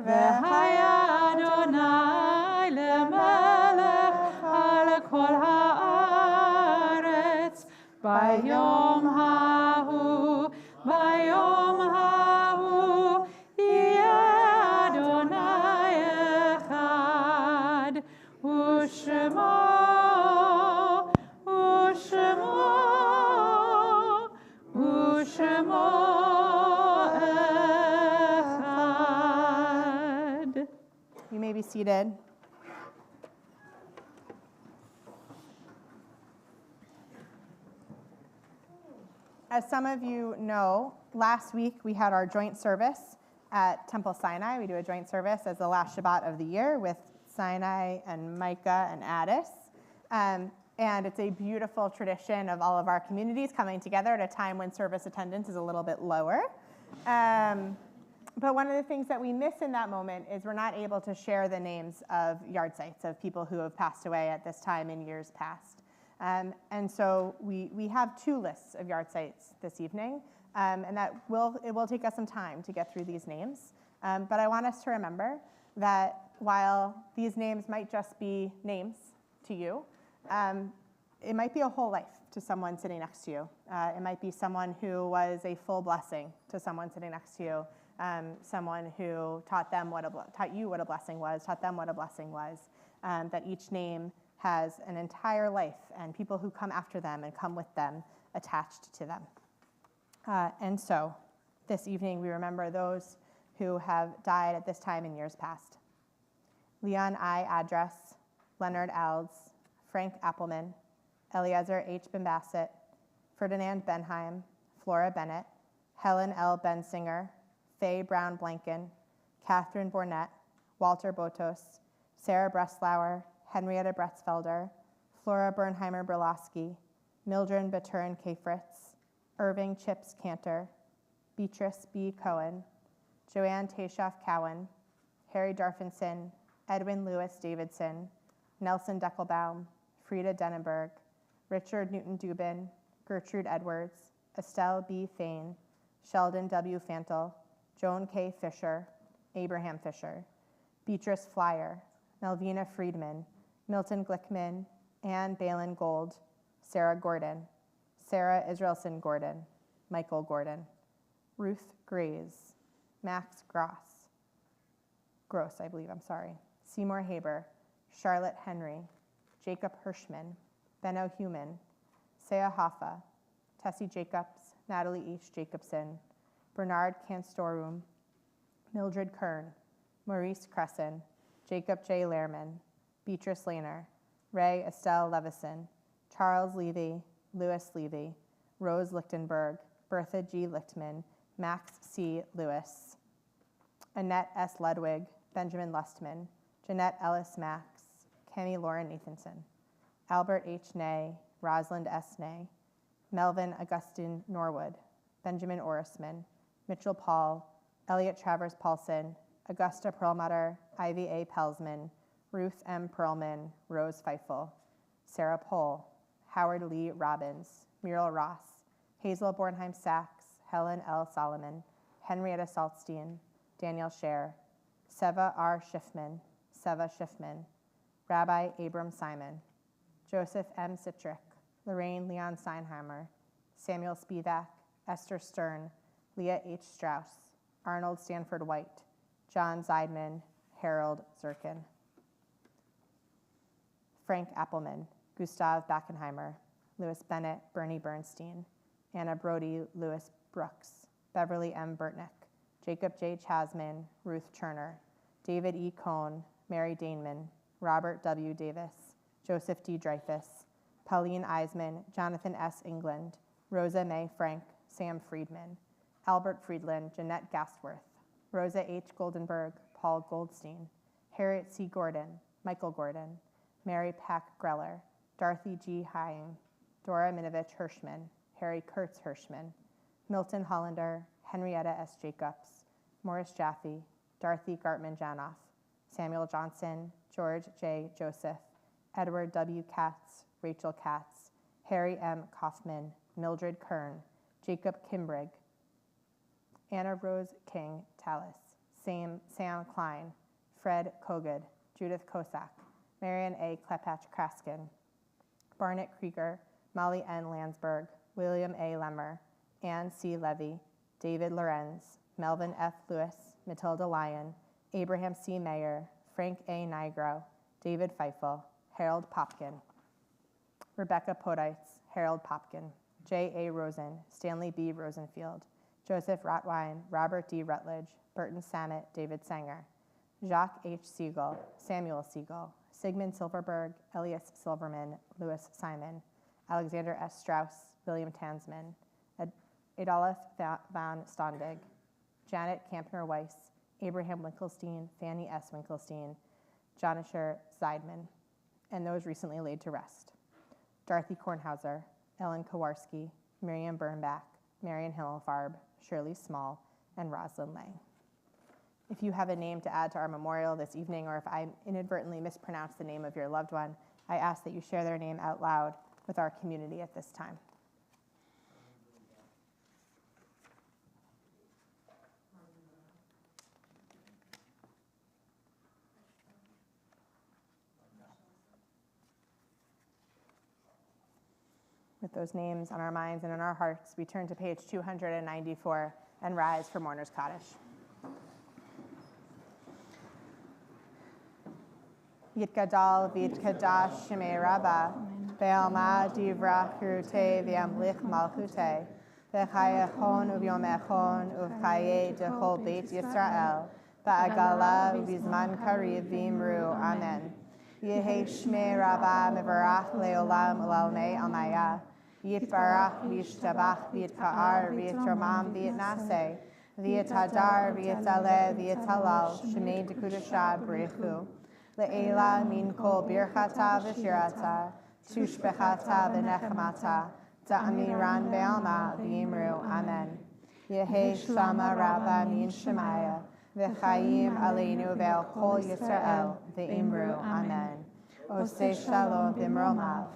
והיה אדוני למלך על כל הארץ ביום ההוא ביום ההוא יהיה אדוני אחד ושמו אחד. You may be seated. As some of you know, last week we had our joint service at Temple Sinai. We do a joint service as the last Shabbat of the year with Sinai and Micah and Addis. And it's a beautiful tradition of all of our communities coming together at a time when service attendance is a little bit lower. But one of the things that we miss in that moment is we're not able to share the names of yard sites of people who have passed away at this time in years past. And so we have 2 lists of yard sites this evening, and it will take us some time to get through these names. But I want us to remember that while these names might just be names to you, it might be a whole life to someone sitting next to you. It might be someone who was a full blessing to someone sitting next to you, someone who taught you what a blessing was, taught them what a blessing was, that each name has an entire life and people who come after them and come with them attached to them. And so this evening we remember those who have died at this time in years past. Leon I. Address, Leonard Alds, Frank Appelman, Eliezer H. Bambassett, Ferdinand Benheim, Flora Bennett, Helen L. Bensinger, Faye Brown Blanken, Catherine Bornett, Walter Botos, Sarah Breslauer, Henrietta Bretzfelder, Flora Bernheimer Berlosky, Mildred Baturin K. Fritz, Irving Chips Cantor, Beatrice B. Cohen, Joanne Tashoff Cowan, Harry Darfinson, Edwin Lewis Davidson, Nelson Deckelbaum, Frida Denenberg, Richard Newton Dubin, Gertrude Edwards, Estelle B. Fain, Sheldon W. Fantle, Joan K. Fisher, Abraham Fisher, Beatrice Flyer, Melvina Friedman, Milton Glickman, Ann Balin Gold, Sarah Gordon, Sarah Israelson Gordon, Michael Gordon, Ruth Grays, Max Gross, Seymour Haber, Charlotte Henry, Jacob Hirschman, Benno Human, Saya Hoffa, Tessie Jacobs, Natalie H. Jacobson, Bernard Canstorum, Mildred Kern, Maurice Cresson, Jacob J. Lehrman, Beatrice Lehner, Ray Estelle Levison, Charles Levy, Louis Levy, Rose Lichtenberg, Bertha G. Lichtman, Max C. Lewis, Annette S. Ludwig, Benjamin Lustman, Jeanette Ellis Max, Cami Lauren Nathanson, Albert H. Ney, Rosalind S. Ney, Melvin Augustine Norwood, Benjamin Orisman, Mitchell Paul, Elliot Travers Paulson, Augusta Perlmutter, Ivy A. Pelsman, Ruth M. Perlman, Rose Feifel, Sarah Pohl, Howard Lee Robbins, Muriel Ross, Hazel Bornheim Sachs, Helen L. Solomon, Henrietta Saltstein, Daniel Scher, Seva R. Schiffman, Seva Schiffman, Rabbi Abram Simon, Joseph M. Citrick, Lorraine Leon Steinheimer, Samuel Spivak, Esther Stern, Leah H. Strauss, Arnold Stanford White, John Zeidman, Harold Zirkin, Frank Appelman, Gustav Backenheimer, Louis Bennett, Bernie Bernstein, Anna Brody, Louis Brooks, Beverly M. Burtnick, Jacob J. Chasman, Ruth Turner, David E. Cohn, Mary Daneman, Robert W. Davis, Joseph D. Dreyfus, Pauline Eisman, Jonathan S. England, Rosa May Frank, Sam Friedman, Albert Friedland, Jeanette Gastworth, Rosa H. Goldenberg, Paul Goldstein, Harriet C. Gordon, Michael Gordon, Mary Pack Greller, Dorothy G. Haim, Dora Minovich Hirschman, Harry Kurtz Hirschman, Milton Hollander, Henrietta S. Jacobs, Morris Jaffe, Dorothy Gartman Janoff, Samuel Johnson, George J. Joseph, Edward W. Katz, Rachel Katz, Harry M. Kaufman, Mildred Kern, Jacob Kimbrigg, Anna Rose King Tallis, Sam Klein, Fred Kogod, Judith Kosak, Marion A. Klepach Kraskin, Barnett Krieger, Molly N. Landsberg, William A. Lemmer, Ann C. Levy, David Lorenz, Melvin F. Lewis, Matilda Lyon, Abraham C. Mayer, Frank A. Nigro, David Feifel, Harold Popkin, Rebecca Podites, Harold Popkin, J. A. Rosen, Stanley B. Rosenfield, Joseph Rotwein, Robert D. Rutledge, Burton Samet, David Sanger, Jacques H. Siegel, Samuel Siegel, Sigmund Silverberg, Elias Silverman, Louis Simon, Alexander S. Strauss, William Tansman, Adolph von Stondig, Janet Kampner-Weiss, Abraham Winkelstein, Fanny S. Winkelstein, Jonisher Zeidman, and those recently laid to rest. Dorothy Kornhauser, Ellen Kowarski, Miriam Birnbach, Marion Himmelfarb, Shirley Small, and Rosalind Lang. If you have a name to add to our memorial this evening, or if I inadvertently mispronounce the name of your loved one, I ask that you share their name out loud with our community at this time. With those names on our minds and in our hearts, we turn to page 294 and rise for Mourner's Kaddish. Yitgadal v'yitkadash shemei Rabba, ve'alma divra chirute v'yamlich malchute, v'chayechon uvyomechon uvchaye dechol beit Yisrael, v'agala uvizman kariv v'imru, amen. Yehi shmei Rabba mevarach leolam ulalmei almaya, yitbarach v'yishtabach v'yitka'ar v'yitromam v'yitnaseh, v'yitadar v'yitaleh v'yitalal, shemei dekudasha b'rechu. Le'ela min kol birchata v'shirata, tushbechata v'nechemata, ta'amiran be'alma v'yimru, amen. Yehi shama Rabba min shemaya, v'chayim aleinu ve'al kol Yisrael, v'imru, amen. Oseh shalom b'mromav,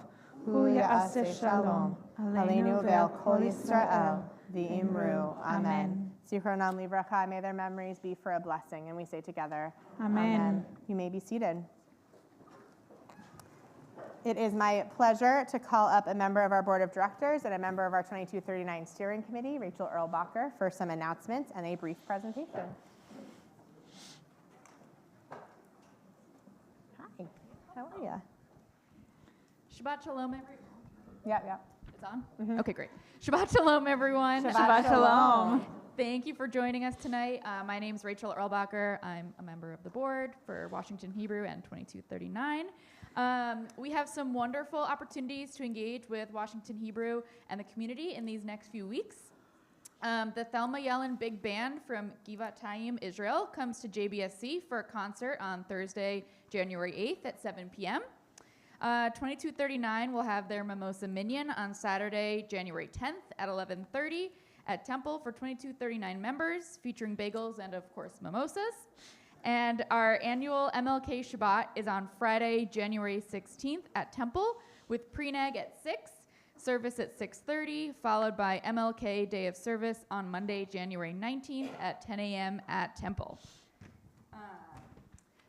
hu ya'aseh shalom, aleinu ve'al kol Yisrael, v'imru, amen. Zichronam livracha, may their memories be for a blessing. And we say together, Amen. You may be seated. It is my pleasure to call up a member of our board of directors and a member of our 2239 steering committee, Rachel Erlbacher, for some announcements and a brief presentation. Hi, how are you? Shabbat shalom, everyone. Yeah. It's on? Mm-hmm. Okay, great. Shabbat shalom, everyone. Shabbat shalom. Thank you for joining us tonight. My name is Rachel Erlbacher. I'm a member of the board for Washington Hebrew and 2239. We have some wonderful opportunities to engage with Washington Hebrew and the community in these next few weeks. The Thelma Yellen Big Band from Givatayim, Israel, comes to JBSC for a concert on Thursday, January 8th at 7 p.m. 2239 will have their Mimosa Minyan on Saturday, January 10th at 11:30 at Temple for 2239 members, featuring bagels and, of course, mimosas. And our annual MLK Shabbat is on Friday, January 16th at Temple, with prenag at 6, service at 6:30, followed by MLK Day of Service on Monday, January 19th at 10 a.m. at Temple.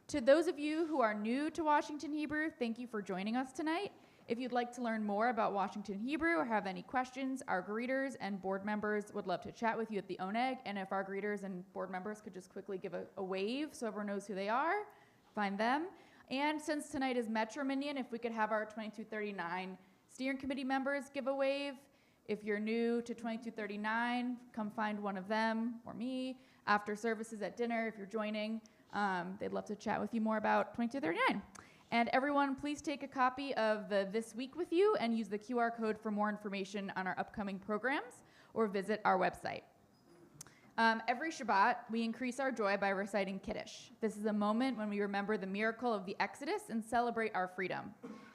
To those of you who are new to Washington Hebrew, thank you for joining us tonight. If you'd like to learn more about Washington Hebrew or have any questions, our greeters and board members would love to chat with you at the ONEG. And if our greeters and board members could just quickly give a wave so everyone knows who they are, find them. And since tonight is Metro Minyan, if we could have our 2239 steering committee members give a wave. If you're new to 2239, come find one of them or me after services at dinner if you're joining. They'd love to chat with you more about 2239. And everyone, please take a copy of the This Week with you and use the QR code for more information on our upcoming programs or visit our website. Every Shabbat, we increase our joy by reciting Kiddush. This is a moment when we remember the miracle of the Exodus and celebrate our freedom.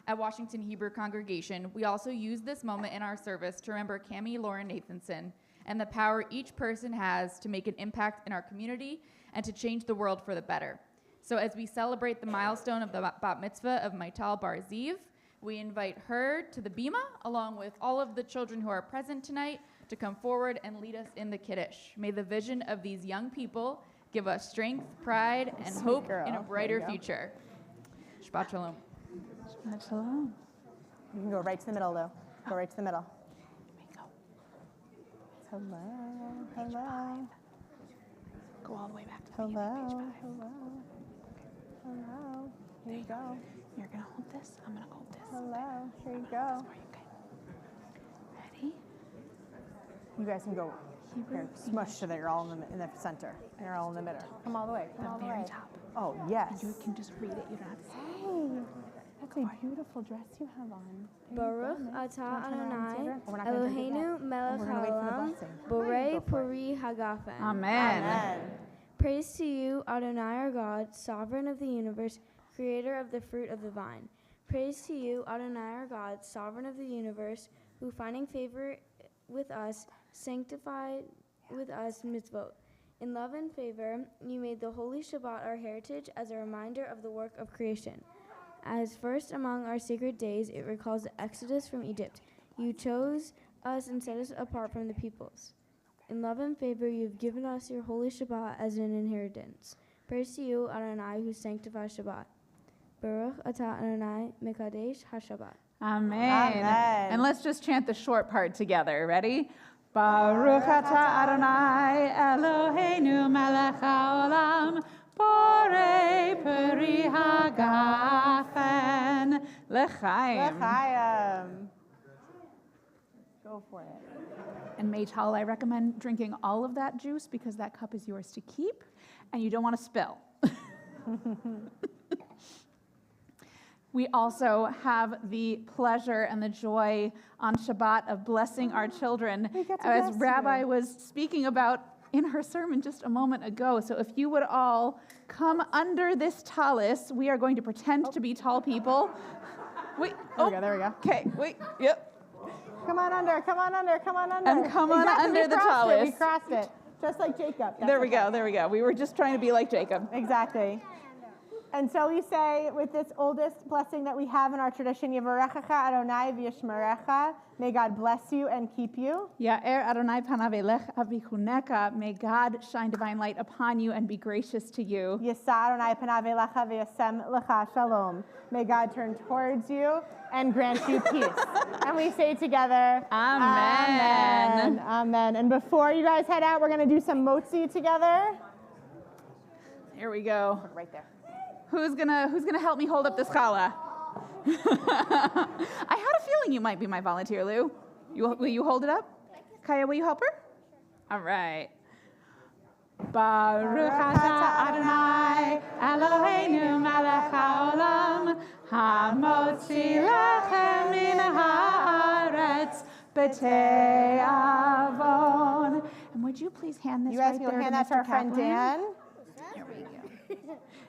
At Washington Hebrew Congregation, we also use this moment in our service to remember Cammie Lauren Nathanson and the power each person has to make an impact in our community and to change the world for the better. So as we celebrate the milestone of the bat mitzvah of Maital Bar Ziv, we invite her to the bima, along with all of the children who are present tonight, to come forward and lead us in the Kiddush. May the vision of these young people give us strength, pride, and hope in a brighter future. Shabbat shalom. Shabbat shalom. You can go right to the middle, though. Go right to the middle. Hello. Go all the way back to Hello. Here you go. You're going to hold this. I'm going to hold this. Hello. Here you go. Ready? You guys can go here, smush so that you're all in the center. You're all in the middle. Come all the way. Come all the way. Top. Oh, yes. You can just read it. You don't have to say it. Hey, that's a beautiful dress you have on. Baruch atah Adonai Eloheinu melech haolam borei pori hagafen. Amen. Praise to you, Adonai our God, sovereign of the universe, creator of the fruit of the vine. Praise to you, Adonai our God, sovereign of the universe, who finding favor with us, sanctified with us mitzvot. In love and favor, you made the holy Shabbat our heritage as a reminder of the work of creation. As first among our sacred days, it recalls the exodus from Egypt. You chose us and set us apart from the peoples. In love and favor, you have given us your holy Shabbat as an inheritance. Praise to you, Adonai, who sanctifies Shabbat. Baruch atah Adonai mekadesh haShabbat. Amen. Amen. And let's just chant the short part together. Ready? Baruch atah Adonai Eloheinu melech haolam borei peri hagafen l'chaim. L'chaim. Go for it. And Maytal, I recommend drinking all of that juice because that cup is yours to keep and you don't want to spill. We also have the pleasure and the joy on Shabbat of blessing our children, as Rabbi was speaking about in her sermon just a moment ago. So if you would all come under this tallis, we are going to pretend to be tall people. Wait, There we go. Okay, wait, yep. Come on under, come on under, come on under. And come on under we the crossed tallis. We crossed it, just like Jacob. That's There we okay. go, there we go. We were just trying to be like Jacob. Exactly. And so we say with this oldest blessing that we have in our tradition, Yevarechecha Adonai v'yishmerecha. May God bless you and keep you. Ya'er Adonai panav elech avichuneka. May God shine divine light upon you and be gracious to you. Yisa Adonai panav elecha v'yasem lecha shalom. May God turn towards you and grant you peace. And we say together, Amen. Amen. Amen. And before you guys head out, we're going to do some motzi together. Here we go. Right there. Who's gonna help me hold up this challah? I had a feeling you might be my volunteer, Lou. Will you hold it up? Kaya, will you help her? All right. Baruch atah Adonai Eloheinu melech haolam hamotzi lechem min haaretz b'tei avon. And would you please hand this You guys right can there hand to that to Mr. our friend Kaplan? Dan. There we go.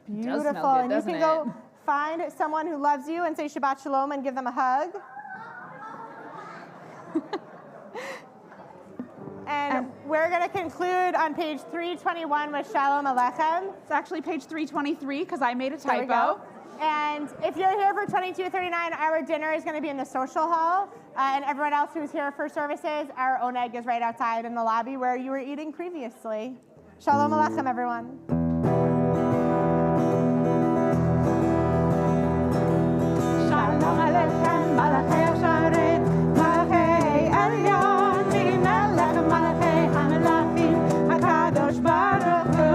Beautiful. Does smell good, And you doesn't can go it? find someone who loves you and say Shabbat Shalom and give them a hug. And we're going to conclude on page 321 with Shalom Aleichem. It's actually page 323 because I made a There we typo. go. And if you're here for 2239, our dinner is going to be in the social hall. And everyone else who's here for services, our oneg is right outside in the lobby where you were eating previously. Shalom Aleichem, everyone. Shalom Aleichem, Malachei Hasharet, Malachei Elyon, Melech Malachei Hamelachim, HaKadosh Baruch Hu.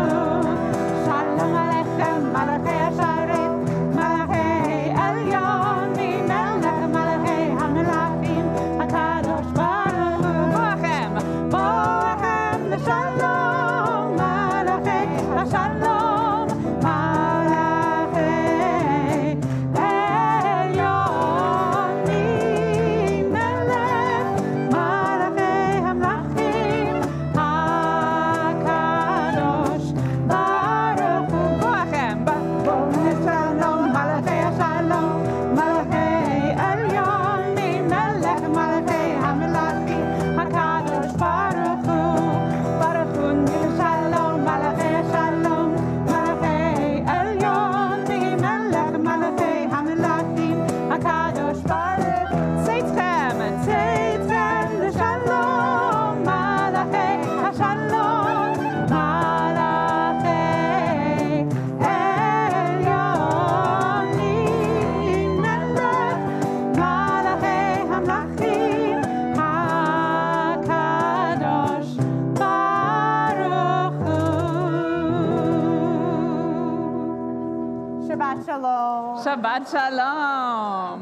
Shalom Aleichem, Malachei Hasharet, Malachei Elyon, Melech Malachei Hamelachim, HaKadosh Baruch Hu. Boachem, Boachem, Shalom, Malachei Hashalom, Malachei Elyon, Melech Malachei Hamelachim, HaKadosh Baruch Hu. Boachem, Boachem, Shalom, Malachei Hashalom, Malachei Elyon, Melech Malachei Hamelachim, HaKadosh Baruch Hu. Baruch Hu, Shalom, Malachei Shalom, Malachei Elyon, Melech Malachei Hamelachim, HaKadosh Baruch Hu. Tzeitzchem, Shalom, Malachei Hashalom, Malachei Elyon, Melech Malachei Hamelachim, HaKadosh Baruch Hu. Shabbat Shalom. Shabbat Shalom.